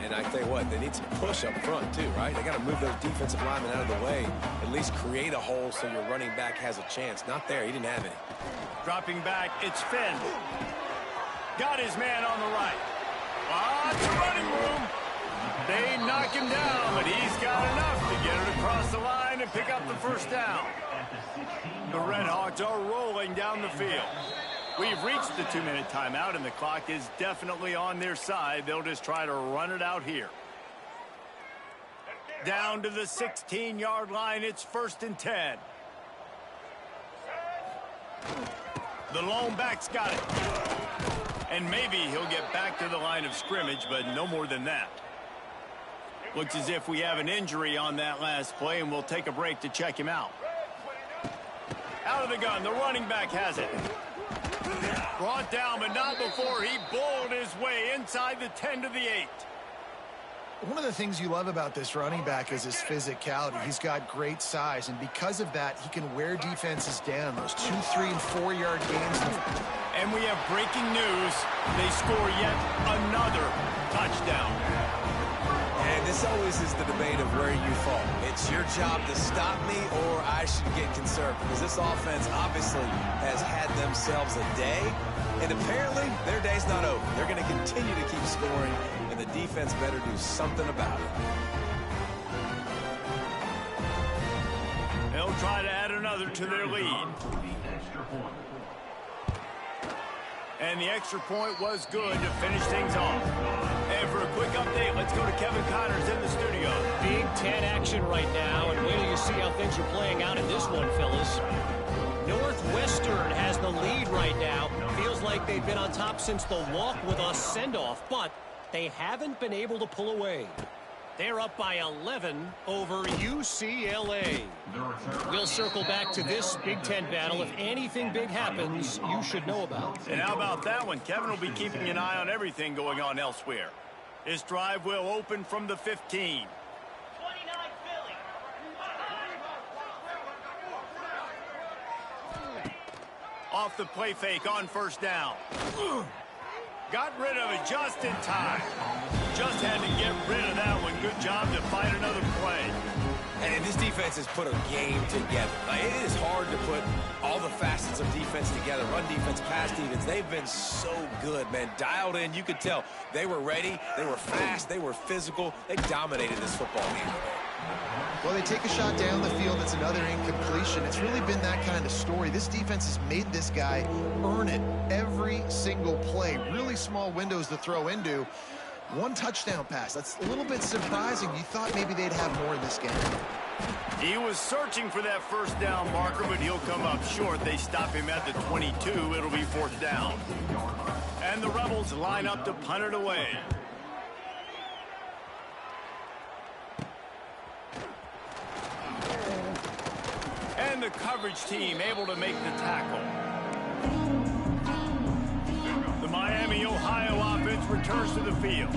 And I tell you what, they need some push up front too, right? They got to move those defensive linemen out of the way, at least create a hole so your running back has a chance. Not there, he didn't have any. Dropping back, it's Finn. Got his man on the right. Lots of running room. They knock him down, but he's got enough to get it across the line and pick up the 1st down. The Red Hawks are rolling down the field. We've reached the 2-minute timeout, and the clock is definitely on their side. They'll just try to run it out here. Down to the 16-yard line, it's 1st and 10. The lone back's got it. And maybe he'll get back to the line of scrimmage, but no more than that. Looks as if we have an injury on that last play, and we'll take a break to check him out. Out of the gun, the running back has it. Brought down, but not before he bowled his way inside the 10 to the 8. One of the things you love about this running back is his physicality. He's got great size, and because of that, he can wear defenses down. Those 2-, 3-, and 4-yard gains. And we have breaking news. They score yet another touchdown. And this always is the debate of where you fall. It's your job to stop me, or I should get concerned, because this offense obviously has had themselves a day, and apparently their day's not over. They're going to continue to keep scoring, and the defense better do something about it. They'll try to add another to their lead. And the extra point was good to finish things off. And for a quick update, let's go to Kevin Connors in the studio. Big Ten action right now, and wait till you see how things are playing out in this one, fellas. Northwestern has the lead right now. Feels like they've been on top since the walk with a send-off, but they haven't been able to pull away. They're up by 11 over UCLA. We'll circle back to this Big Ten battle. If anything big happens, you should know about. And how about that one? Kevin will be keeping an eye on everything going on elsewhere. This drive will open from the 15. Off the play fake on 1st down. Got rid of it just in time. Just had to get rid of that one. Good job to fight another play. And this defense has put a game together. Like, it is hard to put all the facets of defense together. Run defense, pass defense. They've been so good, man. Dialed in. You could tell they were ready. They were fast. They were physical. They dominated this football game. Well, they take a shot down the field. It's another incompletion. It's really been that kind of story. This defense has made this guy earn it every single play. Really small windows to throw into. One touchdown pass. That's a little bit surprising. You thought maybe they'd have more in this game. He was searching for that 1st down marker, but he'll come up short. They stop him at the 22. It'll be 4th down. And the Rebels line up to punt it away. And the coverage team able to make the tackle. The Miami, Ohio offense returns to the field.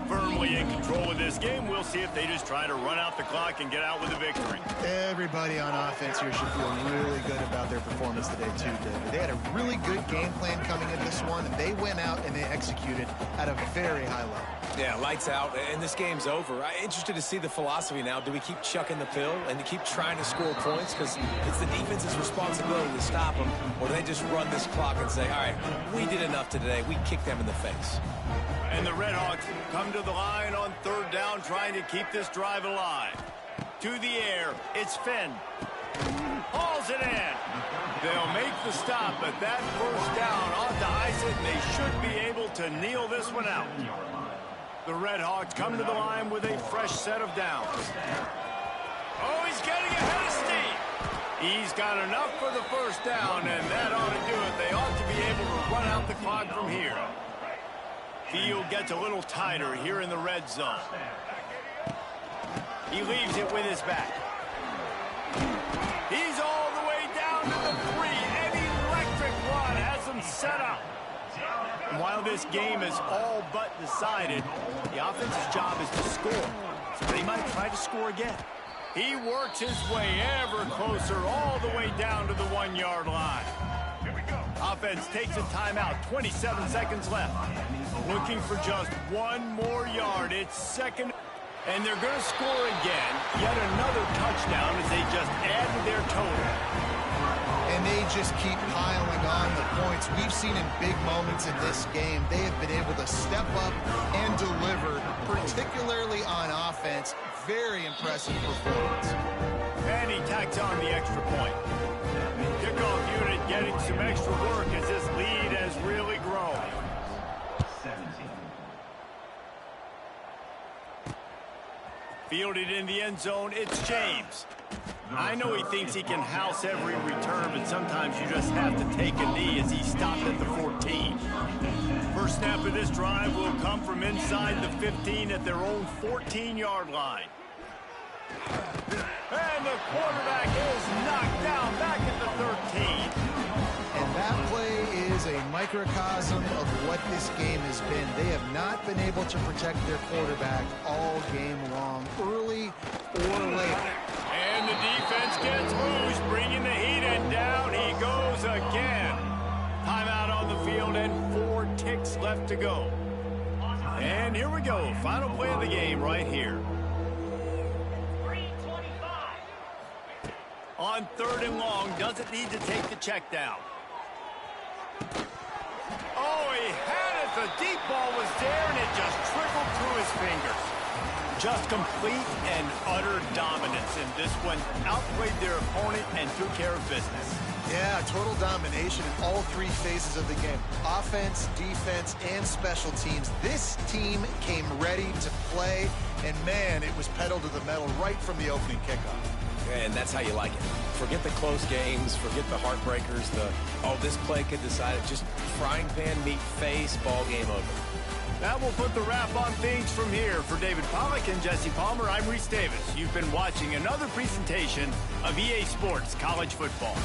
Firmly in control of this game. We'll see if they just try to run out the clock and get out with a victory. Everybody on offense here should feel really good about their performance today, too, David. They had a really good game plan coming in this one, and they went out and they executed at a very high level. Yeah, lights out, and this game's over. I'm interested to see the philosophy now. Do we keep chucking the pill and to keep trying to score points? Because it's the defense's responsibility to stop them, or do they just run this clock and say, all right, we did enough today. We kicked them in the face. And the Redhawks come to the line on third down, trying to keep this drive alive. To the air, it's Finn. Hauls it in. They'll make the stop, but that first down ought to ice it, and they should be able to kneel this one out. The Redhawks come to the line with a fresh set of downs. Oh, he's getting ahead of steam. He's got enough for the first down, and that ought to do it. They ought to be able to run out the clock from here. Field gets a little tighter here in the red zone. He leaves it with his back. He's all the way down to the 3. An electric run has him set up. And while this game is all but decided, the offense's job is to score. So they might try to score again. He works his way ever closer all the way down to the 1-yard line. Offense takes a timeout, 27 seconds left. Looking for just one more yard. It's second, and they're going to score again. Yet another touchdown as they just add to their total. And they just keep piling on the points. We've seen in big moments in this game, they have been able to step up and deliver, particularly on offense. Very impressive performance. And he tacks on the extra point. Kickoff unit getting some extra work as this lead has really grown. 17. Fielded in the end zone, it's James. I know he thinks he can house every return, but sometimes you just have to take a knee as he stopped at the 14. First snap of this drive will come from inside the 15 at their own 14-yard line. And the quarterback is knocked down back at the 13. And that play is a microcosm of what this game has been. They have not been able to protect their quarterback all game long, early or late. And the defense gets loose, bringing the heat, and down he goes again. Timeout on the field and 4 ticks left to go. And here we go, final play of the game right here. On third and long, doesn't need to take the check down. Oh, he had it. The deep ball was there, and it just trickled through his fingers. Just complete and utter dominance in this one. Outplayed their opponent and took care of business. Yeah, total domination in all 3 phases of the game. Offense, defense, and special teams. This team came ready to play, and man, it was pedal to the metal right from the opening kickoff. And that's how you like it. Forget the close games, forget the heartbreakers, this play could decide it. Just frying pan, meet face, ball game over. That will put the wrap on things from here. For David Pollack and Jesse Palmer, I'm Reese Davis. You've been watching another presentation of EA Sports College Football.